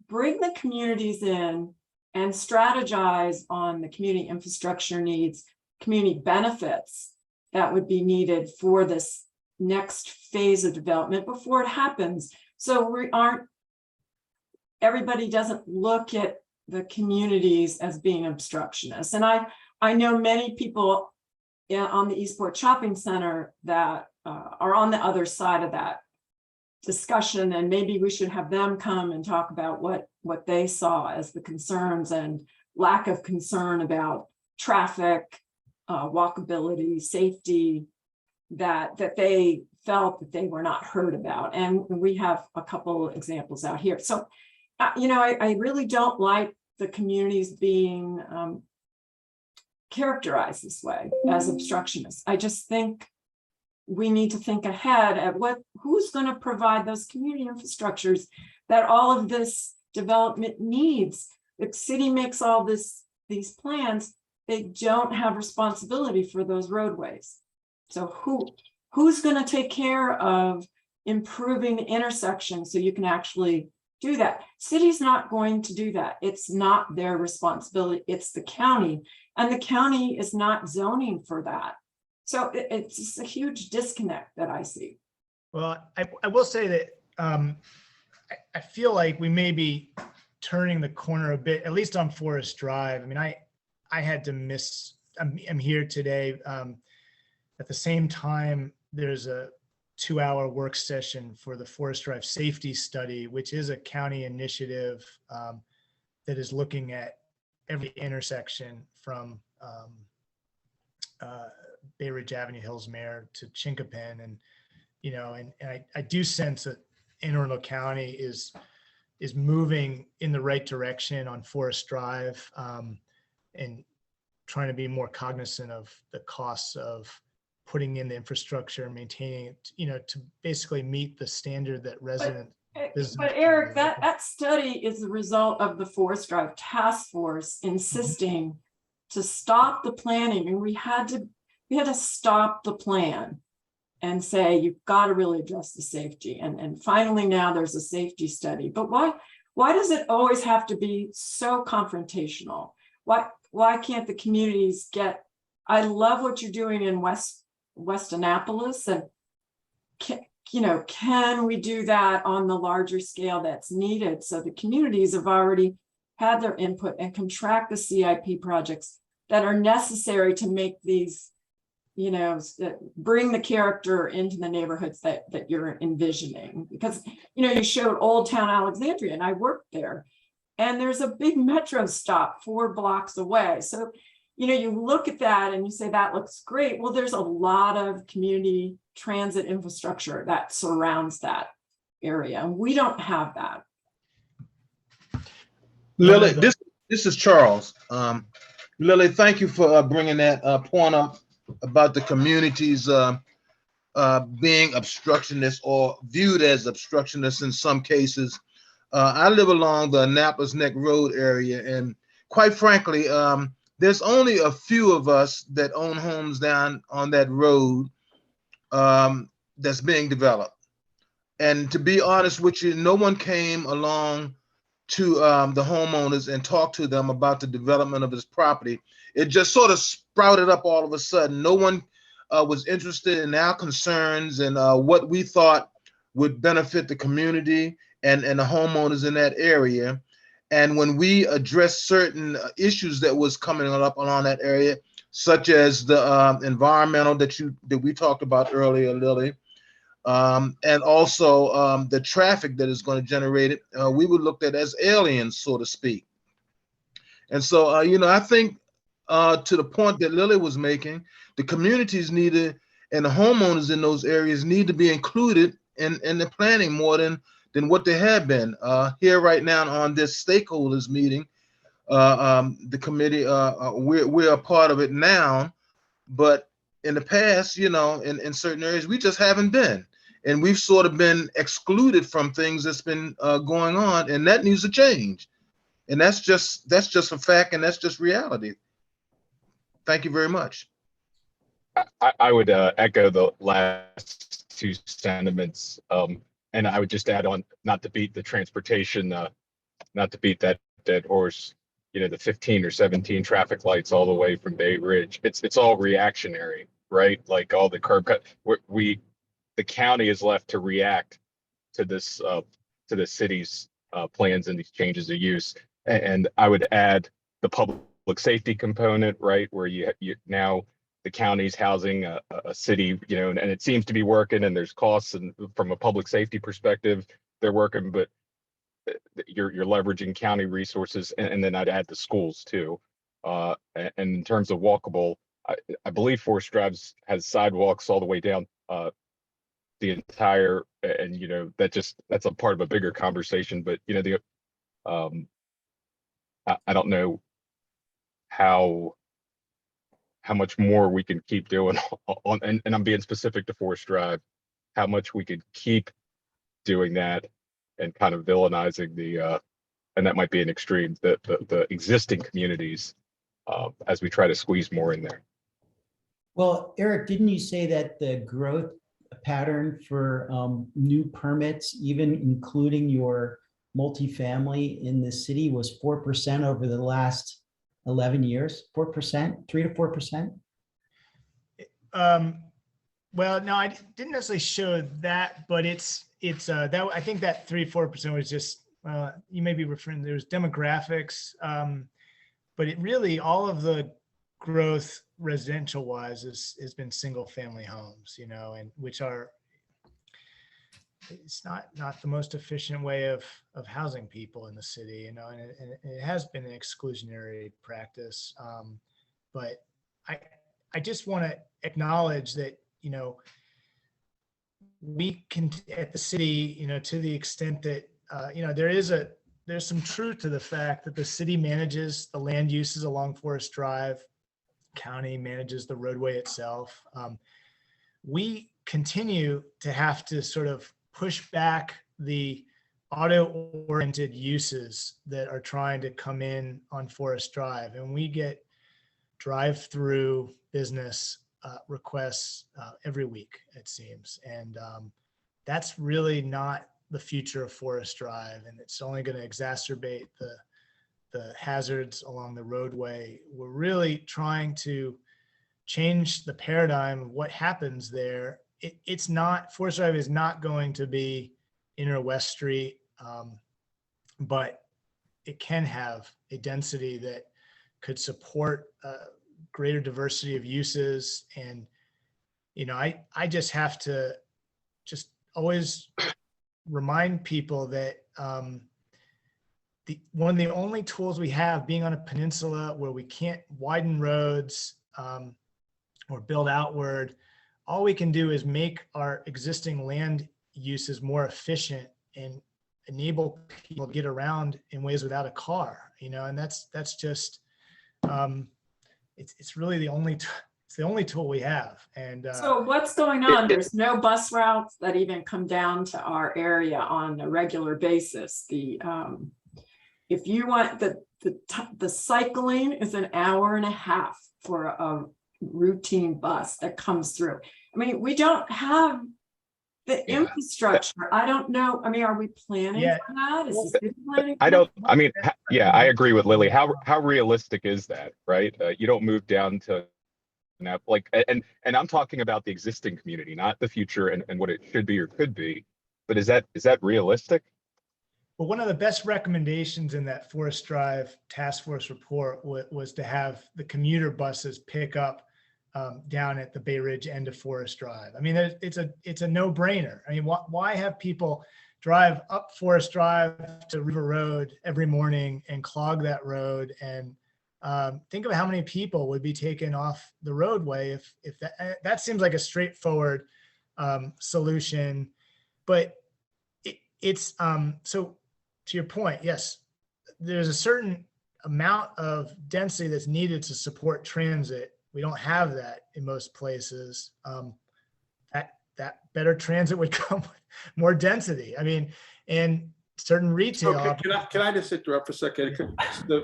Bring the communities in and strategize on the community infrastructure needs, community benefits that would be needed for this next phase of development before it happens. So everybody doesn't look at the communities as being obstructionists. And I know many people on the Eastport Shopping Center that are on the other side of that discussion, and maybe we should have them come and talk about what they saw as the concerns and lack of concern about traffic, walkability, safety, that they felt that they were not heard about. And we have a couple examples out here. So, you know, I really don't like the communities being characterized this way as obstructionists. I just think we need to think ahead at who's going to provide those community infrastructures that all of this development needs. The city makes all these plans, they don't have responsibility for those roadways. So who's going to take care of improving the intersection so you can actually do that? City's not going to do that. It's not their responsibility. It's the county, and the county is not zoning for that. So it's just a huge disconnect that I see. Well, I will say that I feel like we may be turning the corner a bit, at least on Forest Drive. I mean, I had to miss, I'm here today. At the same time, there's a 2-hour work session for the Forest Drive Safety Study, which is a county initiative that is looking at every intersection from Bay Ridge Avenue, Hillsmere to Chinquapin. And, you know, and I do sense that Anne Arundel County is moving in the right direction on Forest Drive, and trying to be more cognizant of the costs of putting in the infrastructure and maintaining it, you know, to basically meet the standard that resident. But Eric, that study is the result of the Forest Drive Task Force insisting to stop the planning, and we had to stop the plan and say, you've got to really address the safety. And finally now there's a safety study. But why does it always have to be so confrontational? Why can't the communities get, I love what you're doing in West Annapolis, and can we do that on the larger scale that's needed? So the communities have already had their input and can track the CIP projects that are necessary to make these, bring the character into the neighborhoods that you're envisioning. Because, you showed Old Town Alexandria, and I worked there, and there's a big metro stop 4 blocks away. So, you look at that and you say, that looks great. Well, there's a lot of community transit infrastructure that surrounds that area, and we don't have that. Lily, this is Charles. Lily, thank you for bringing that point up about the communities being obstructionist or viewed as obstructionist in some cases. I live along the Annapolis Neck Road area, and quite frankly, there's only a few of us that own homes down on that road that's being developed. And to be honest with you, no one came along to the homeowners and talked to them about the development of his property. It just sort of sprouted up all of a sudden. No one was interested in our concerns and what we thought would benefit the community and the homeowners in that area. And when we addressed certain issues that was coming up along that area, such as the environmental that we talked about earlier, Lily, and also the traffic that is going to generate it, we were looked at as aliens, so to speak. And so, I think to the point that Lily was making, the communities needed and the homeowners in those areas need to be included in the planning more than what they have been. Here right now on this stakeholders meeting, the committee, we're a part of it now, but in the past, in certain areas, we just haven't been. And we've sort of been excluded from things that's been going on, and that needs to change. And that's just a fact, and that's just reality. Thank you very much. I would echo the last two sentiments, and I would just add on, not to beat the transportation, not to beat that dead horse. The 15 or 17 traffic lights all the way from Bay Ridge. It's all reactionary, right? Like all the curb cut. The county is left to react to this, to the city's plans and these changes of use. And I would add the public safety component, right, where you now the county's housing a city, and it seems to be working, and there's costs, and from a public safety perspective, they're working, but you're leveraging county resources, and then I'd add the schools too. And in terms of walkable, I believe Forest Drive has sidewalks all the way down the entire, and that's a part of a bigger conversation. But I don't know how much more we can keep doing on, and I'm being specific to Forest Drive, how much we could keep doing that and kind of villainizing the and that might be an extreme, the existing communities as we try to squeeze more in there. Well, Eric, didn't you say that the growth pattern for new permits, even including your multifamily in the city, was 4% over the last 11 years? 4%, 3 to 4%? Well, no, I didn't necessarily show that, but it's that I think that 3-4% was just you may be referring, there's demographics, but it really, all of the growth residential wise has been single family homes, and which are, it's not the most efficient way of housing people in the city, and it has been an exclusionary practice. But I just want to acknowledge that, we can, at the city, to the extent that, there's some truth to the fact that the city manages the land uses along Forest Drive, county manages the roadway itself. We continue to have to sort of push back the auto-oriented uses that are trying to come in on Forest Drive, and we get drive-through business requests every week, it seems, and that's really not the future of Forest Drive, and it's only going to exacerbate the hazards along the roadway. We're really trying to change the paradigm of what happens there. It's not, Forest Drive is not going to be Inner West Street, but it can have a density that could support greater diversity of uses. And, I just have to just always remind people that one of the only tools we have, being on a peninsula where we can't widen roads or build outward, all we can do is make our existing land uses more efficient and enable people to get around in ways without a car, and that's just, it's really the only tool we have. And so what's going on? There's no bus routes that even come down to our area on a regular basis. If you want the cycling is an hour and a half for a routine bus that comes through. I mean, we don't have The Yeah. infrastructure, I don't know. I mean, are we planning Yeah. for that? Is the city planning? I for don't, that? I mean, yeah, I agree with Lily. How realistic is that, right? You don't move down to now, like, and I'm talking about the existing community, not the future and what it should be or could be. But is that realistic? Well, one of the best recommendations in that Forest Drive Task Force report was to have the commuter buses pick up down at the Bay Ridge end of Forest Drive. I mean, it's a no-brainer. I mean, why have people drive up Forest Drive to River Road every morning and clog that road? And think of how many people would be taken off the roadway if that seems like a straightforward solution. But it's so to your point, yes, there's a certain amount of density that's needed to support transit. We don't have that in most places. That better transit would come with more density. I mean, and certain retail. Okay, can I just interrupt for a second?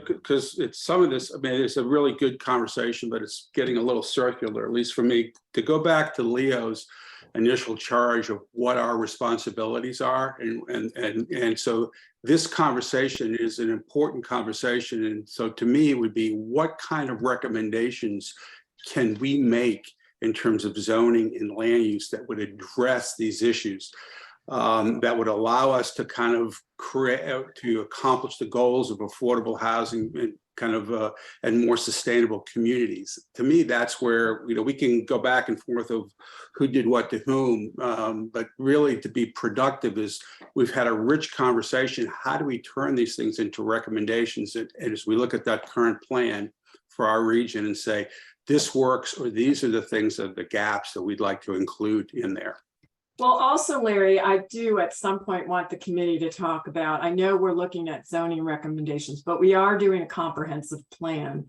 Because it's some of this, I mean, it's a really good conversation, but it's getting a little circular, at least for me. To go back to Leo's initial charge of what our responsibilities are. And so this conversation is an important conversation. And so to me, it would be what kind of recommendations can we make in terms of zoning and land use that would address these issues, that would allow us to kind of to accomplish the goals of affordable housing and kind of and more sustainable communities. To me, that's where, you know, we can go back and forth of who did what to whom, but really to be productive is we've had a rich conversation. How do we turn these things into recommendations? And as we look at that current plan for our region and say, this works, or these are the things of the gaps that we'd like to include in there. Well, also, Larry, I do at some point want the committee to talk about, I know we're looking at zoning recommendations, but we are doing a comprehensive plan.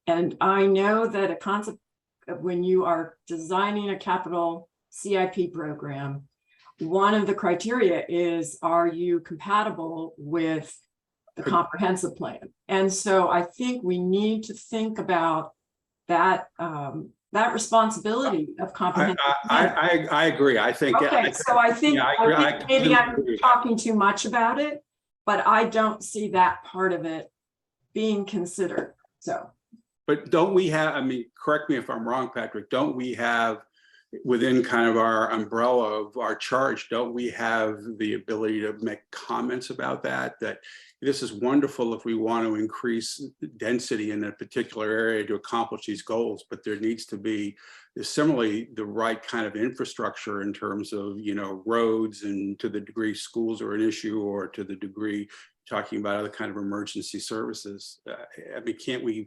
And I know that a concept of when you are designing a capital CIP program, one of the criteria is, are you compatible with the comprehensive plan? And so I think we need to think about that that responsibility of comprehensive. I agree. I think. Okay, so I think, yeah, I think maybe I'm talking too much about it, but I don't see that part of it being considered. So. But don't we have? I mean, correct me if I'm wrong, Patrick. Don't we have within kind of our umbrella of our charge? Don't we have the ability to make comments about that? That this is wonderful if we want to increase density in a particular area to accomplish these goals, but there needs to be similarly the right kind of infrastructure in terms of, you know, roads, and to the degree schools are an issue, or to the degree talking about other kind of emergency services. I mean, can't we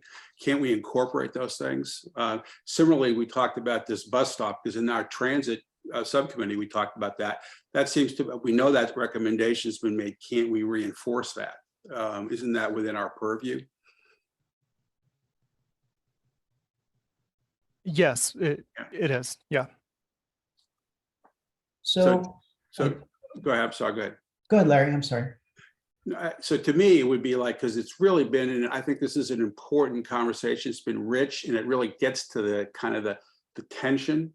incorporate those things? Similarly, we talked about this bus stop, because in our transit subcommittee, we talked about that. That seems to, we know that recommendation's been made. Can't we reinforce that? Isn't that within our purview? Yes, it is. Yeah. So Go ahead. I'm sorry. Go ahead. go ahead, Larry. I'm sorry. So to me, it would be like, because it's really been, and I think this is an important conversation. It's been rich, and it really gets to the kind of the tension,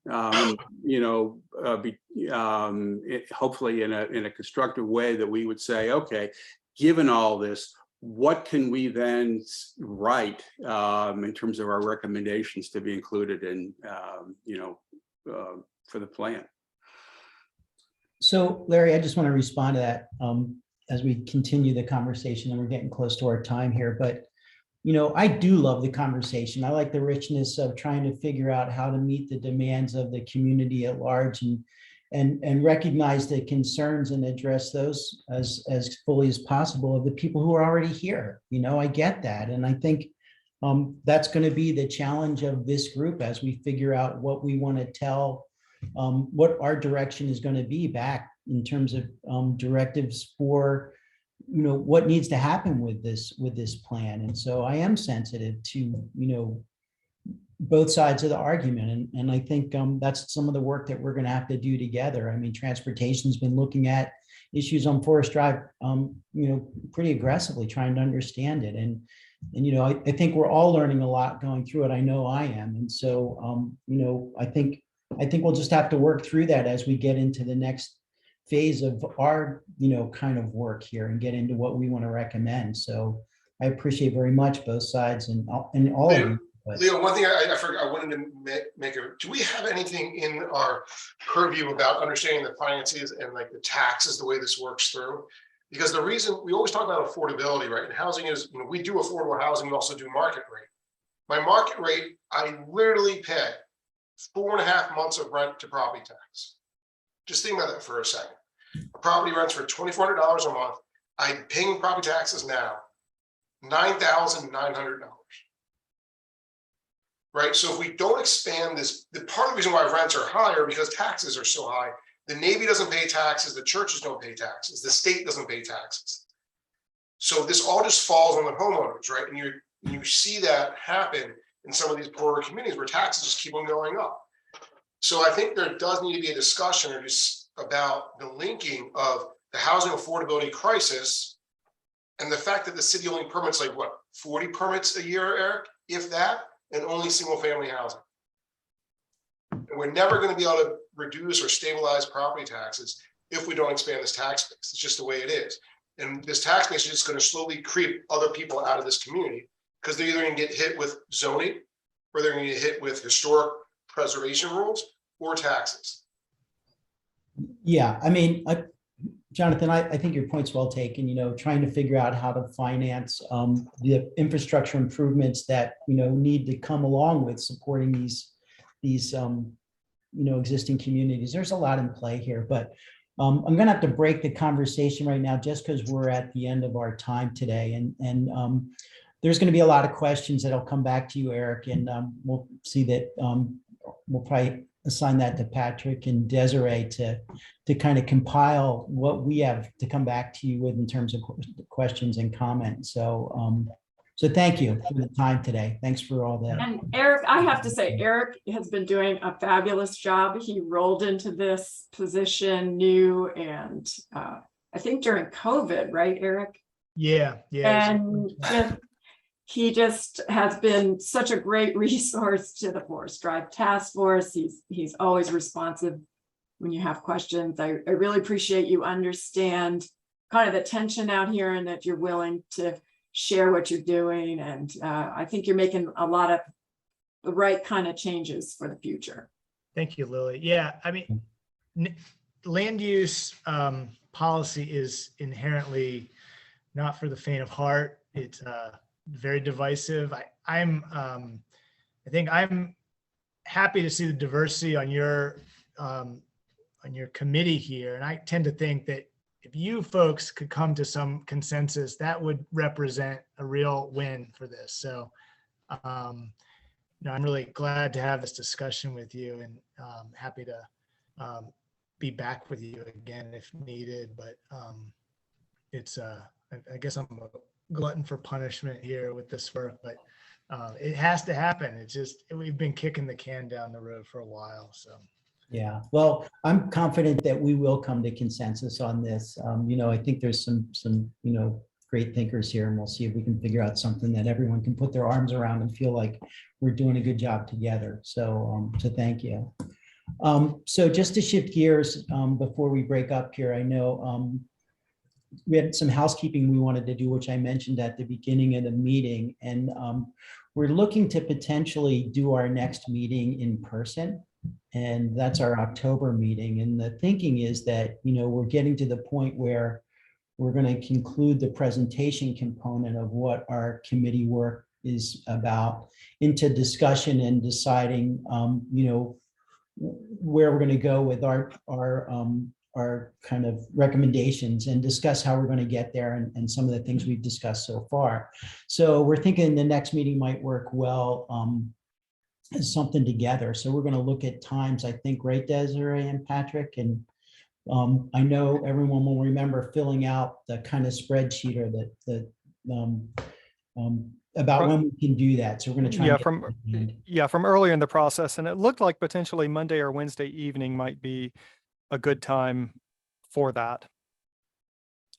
you know, hopefully in a constructive way, that we would say, okay, given all this, what can we then write in terms of our recommendations to be included in, you know, for the plan? So Larry, I just want to respond to that as we continue the conversation, and we're getting close to our time here. But, you know, I do love the conversation. I like the richness of trying to figure out how to meet the demands of the community at large, and recognize the concerns and address those as fully as possible of the people who are already here. You know, I get that. And I think that's going to be the challenge of this group as we figure out what we want to tell, what our direction is going to be back in terms of directives for, you know, what needs to happen with this plan. And so I am sensitive to, you know, both sides of the argument. And I think that's some of the work that we're going to have to do together. I mean, transportation's been looking at issues on Forest Drive, you know, pretty aggressively, trying to understand it. And you know, I think we're all learning a lot going through it. I know I am. And so, you know, I think we'll just have to work through that as we get into the next phase of our, kind of work here and get into what we want to recommend. So I appreciate very much both sides and all of you. But Leo, one thing I forgot, I wanted to make a, do we have anything in our purview about understanding the finances and like the taxes, the way this works through? Because the reason we always talk about affordability, right? And housing is, we do affordable housing, we also do market rate. My market rate, I literally pay 4.5 months of rent to property tax. Just think about that for a second. A property rents for $2,400 a month. I'm paying property taxes now, $9,900. Right? So if we don't expand this, the part of the reason why rents are higher because taxes are so high. The Navy doesn't pay taxes, the churches don't pay taxes, the state doesn't pay taxes. So this all just falls on the homeowners, right? And you see that happen in some of these poorer communities where taxes just keep on going up. So I think there does need to be a discussion or just about the linking of the housing affordability crisis and the fact that the city only permits like what, 40 permits a year, Eric, if that, and only single family housing. And we're never going to be able to reduce or stabilize property taxes if we don't expand this tax base. It's just the way it is. And this tax base is just going to slowly creep other people out of this community because they're either going to get hit with zoning or they're going to get hit with historic preservation rules or taxes. yeah, I mean, Jonathan, I think your point's well taken, trying to figure out how to finance the infrastructure improvements that, need to come along with supporting these existing communities. There's a lot in play here, but I'm going to have to break the conversation right now just because we're at the end of our time today. And there's going to be a lot of questions that'll come back to you, Eric, and we'll see that we'll probably assign that to Patrick and Desiree to kind of compile what we have to come back to you with in terms of questions and comments. So so thank you for the time today. Thanks for all that. And Eric, I have to say, Eric has been doing a fabulous job. He rolled into this position new and I think during COVID, right, Eric? Yeah. And he just has been such a great resource to the Forest Drive Task Force. He's always responsive when you have questions. I really appreciate you understand kind of the tension out here and that you're willing to share what you're doing. And I think you're making a lot of the right kind of changes for the future. Thank you, Lily. Yeah, I mean, land use policy is inherently not for the faint of heart. It's very divisive. I think I'm happy to see the diversity on your committee here, and I tend to think that if you folks could come to some consensus, that would represent a real win for this. So, I'm really glad to have this discussion with you, and happy to be back with you again if needed. But it's I guess I'm a glutton for punishment here with this work, but it has to happen. It's just we've been kicking the can down the road for a while. So. Yeah, well, I'm confident that we will come to consensus on this. I think there's some great thinkers here, and we'll see if we can figure out something that everyone can put their arms around and feel like we're doing a good job together. So, so thank you. So just to shift gears before we break up here, I know we had some housekeeping we wanted to do, which I mentioned at the beginning of the meeting, and we're looking to potentially do our next meeting in person. And that's our October meeting. And the thinking is that, we're getting to the point where we're going to conclude the presentation component of what our committee work is about into discussion and deciding, where we're going to go with our kind of recommendations and discuss how we're going to get there and some of the things we've discussed so far. So we're thinking the next meeting might work well as something together. So we're going to look at times, I think, right, Desiree and Patrick? And I know everyone will remember filling out the kind of spreadsheet or about when we can do that. So we're going to try. From earlier in the process, and it looked like potentially Monday or Wednesday evening might be a good time for that.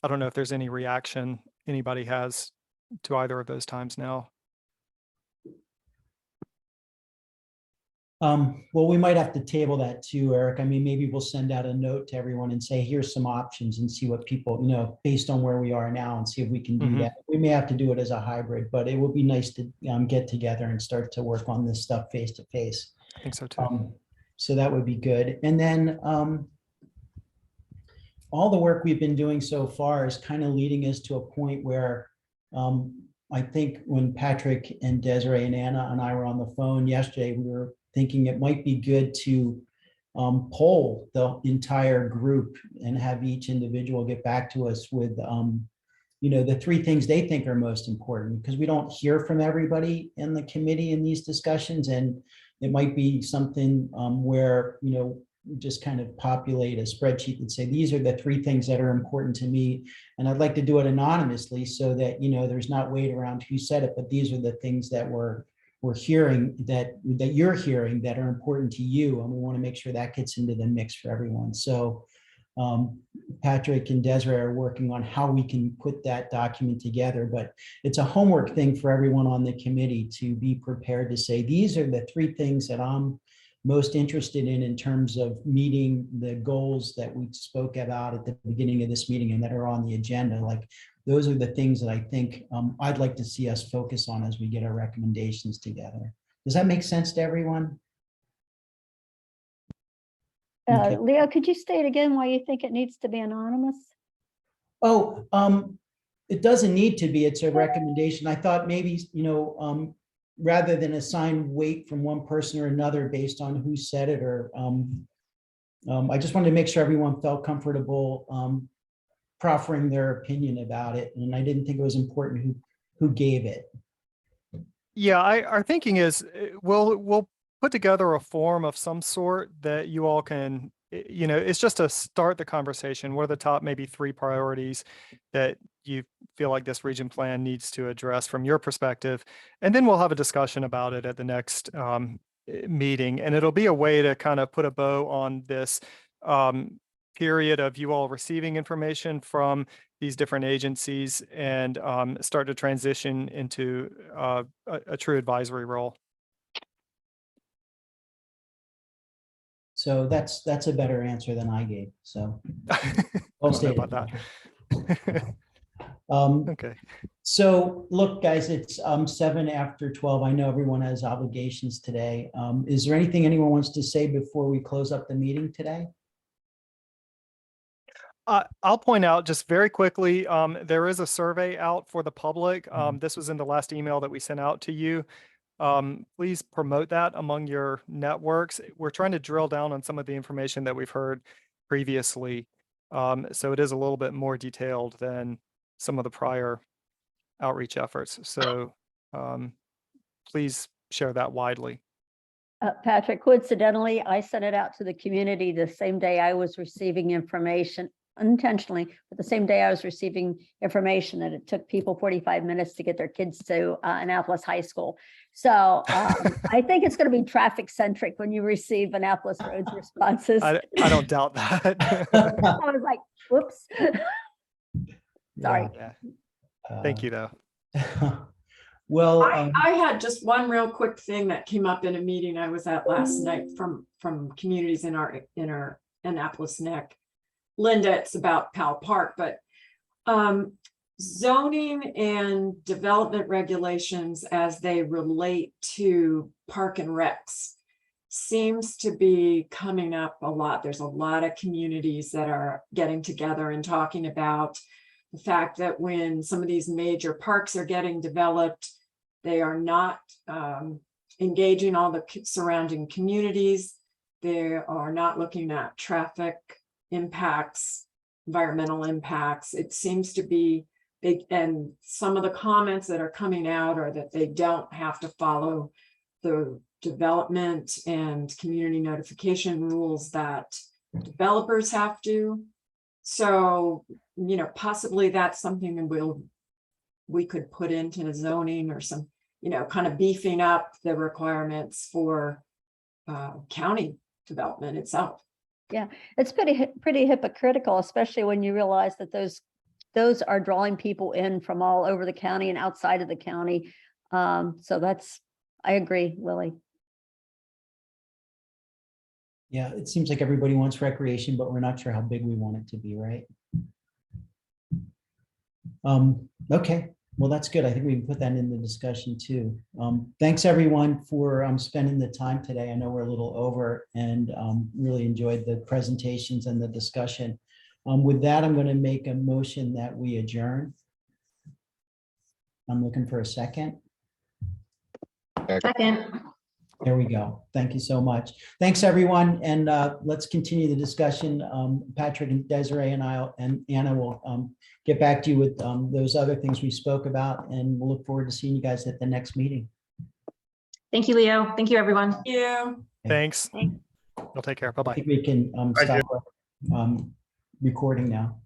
I don't know if there's any reaction anybody has to either of those times now. Well, we might have to table that too, Eric. I mean, maybe we'll send out a note to everyone and say, here's some options and see what people, based on where we are now and see if we can do Mhm. that. We may have to do it as a hybrid, but it would be nice to get together and start to work on this stuff face to face. I think so too. So that would be good. And then all the work we've been doing so far is kind of leading us to a point where I think when Patrick and Desiree and Anna and I were on the phone yesterday, we were thinking it might be good to poll the entire group and have each individual get back to us with the 3 things they think are most important, because we don't hear from everybody in the committee in these discussions, and it might be something where just kind of populate a spreadsheet and say, these are the 3 things that are important to me. And I'd like to do it anonymously so that, there's not weight around who said it, but these are the things that we're hearing that you're hearing that are important to you. And we want to make sure that gets into the mix for everyone. So Patrick and Desiree are working on how we can put that document together, but it's a homework thing for everyone on the committee to be prepared to say, these are the 3 things that I'm most interested in terms of meeting the goals that we spoke about at the beginning of this meeting and that are on the agenda. Like, those are the things that I think I'd like to see us focus on as we get our recommendations together. Does that make sense to everyone? Okay. Leo, could you state again why you think it needs to be anonymous? Oh, it doesn't need to be. It's a recommendation. I thought maybe, rather than assign weight from one person or another based on who said it, or I just wanted to make sure everyone felt comfortable proffering their opinion about it. And I didn't think it was important who gave it. Yeah, our thinking is we'll put together a form of some sort that you all can, it's just to start the conversation. What are the top maybe 3 priorities that you feel like this region plan needs to address from your perspective? And then we'll have a discussion about it at the next meeting. And it'll be a way to kind of put a bow on this period of you all receiving information from these different agencies and start to transition into a true advisory role. So that's a better answer than I gave. So Well stated about that. Okay. So look, guys, it's 7 after 12. I know everyone has obligations today. Is there anything anyone wants to say before we close up the meeting today? I'll point out just very quickly, there is a survey out for the public. This was in the last email that we sent out to you. Please promote that among your networks. We're trying to drill down on some of the information that we've heard previously. So it is a little bit more detailed than some of the prior outreach efforts. So please share that widely. Patrick, coincidentally, I sent it out to the community the same day I was receiving information, unintentionally, but the same day I was receiving information that it took people 45 minutes to get their kids to Annapolis High School. So I think it's going to be traffic centric when you receive Annapolis Roads responses. I don't doubt that. I was like, whoops. Sorry. Yeah. Thank you, though. Well, I had just one real quick thing that came up in a meeting I was at last night from communities in our Annapolis neck. Linda, it's about Powell Park, but zoning and development regulations as they relate to park and recs seems to be coming up a lot. There's a lot of communities that are getting together and talking about the fact that when some of these major parks are getting developed, they are not engaging all the surrounding communities. They are not looking at traffic impacts, environmental impacts. It seems to be big, and some of the comments that are coming out are that they don't have to follow the development and community notification rules that developers have to. So, possibly that's something we could put into the zoning or some, kind of beefing up the requirements for county development itself. Yeah, it's pretty hypocritical, especially when you realize that those are drawing people in from all over the county and outside of the county. So I agree, Lily. Yeah, it seems like everybody wants recreation, but we're not sure how big we want it to be, right? Okay, well, that's good. I think we can put that in the discussion too. Thanks everyone for spending the time today. I know we're a little over and really enjoyed the presentations and the discussion. With that, I'm going to make a motion that we adjourn. I'm looking for a second. Second. There we go. Thank you so much. Thanks, everyone. And let's continue the discussion. Patrick and Desiree and I and Anna will get back to you with those other things we spoke about, and we'll look forward to seeing you guys at the next meeting. Thank you, Leo. Thank you, everyone. Thank you. Thanks. You'll take care. I Bye-bye. think we can stop recording now.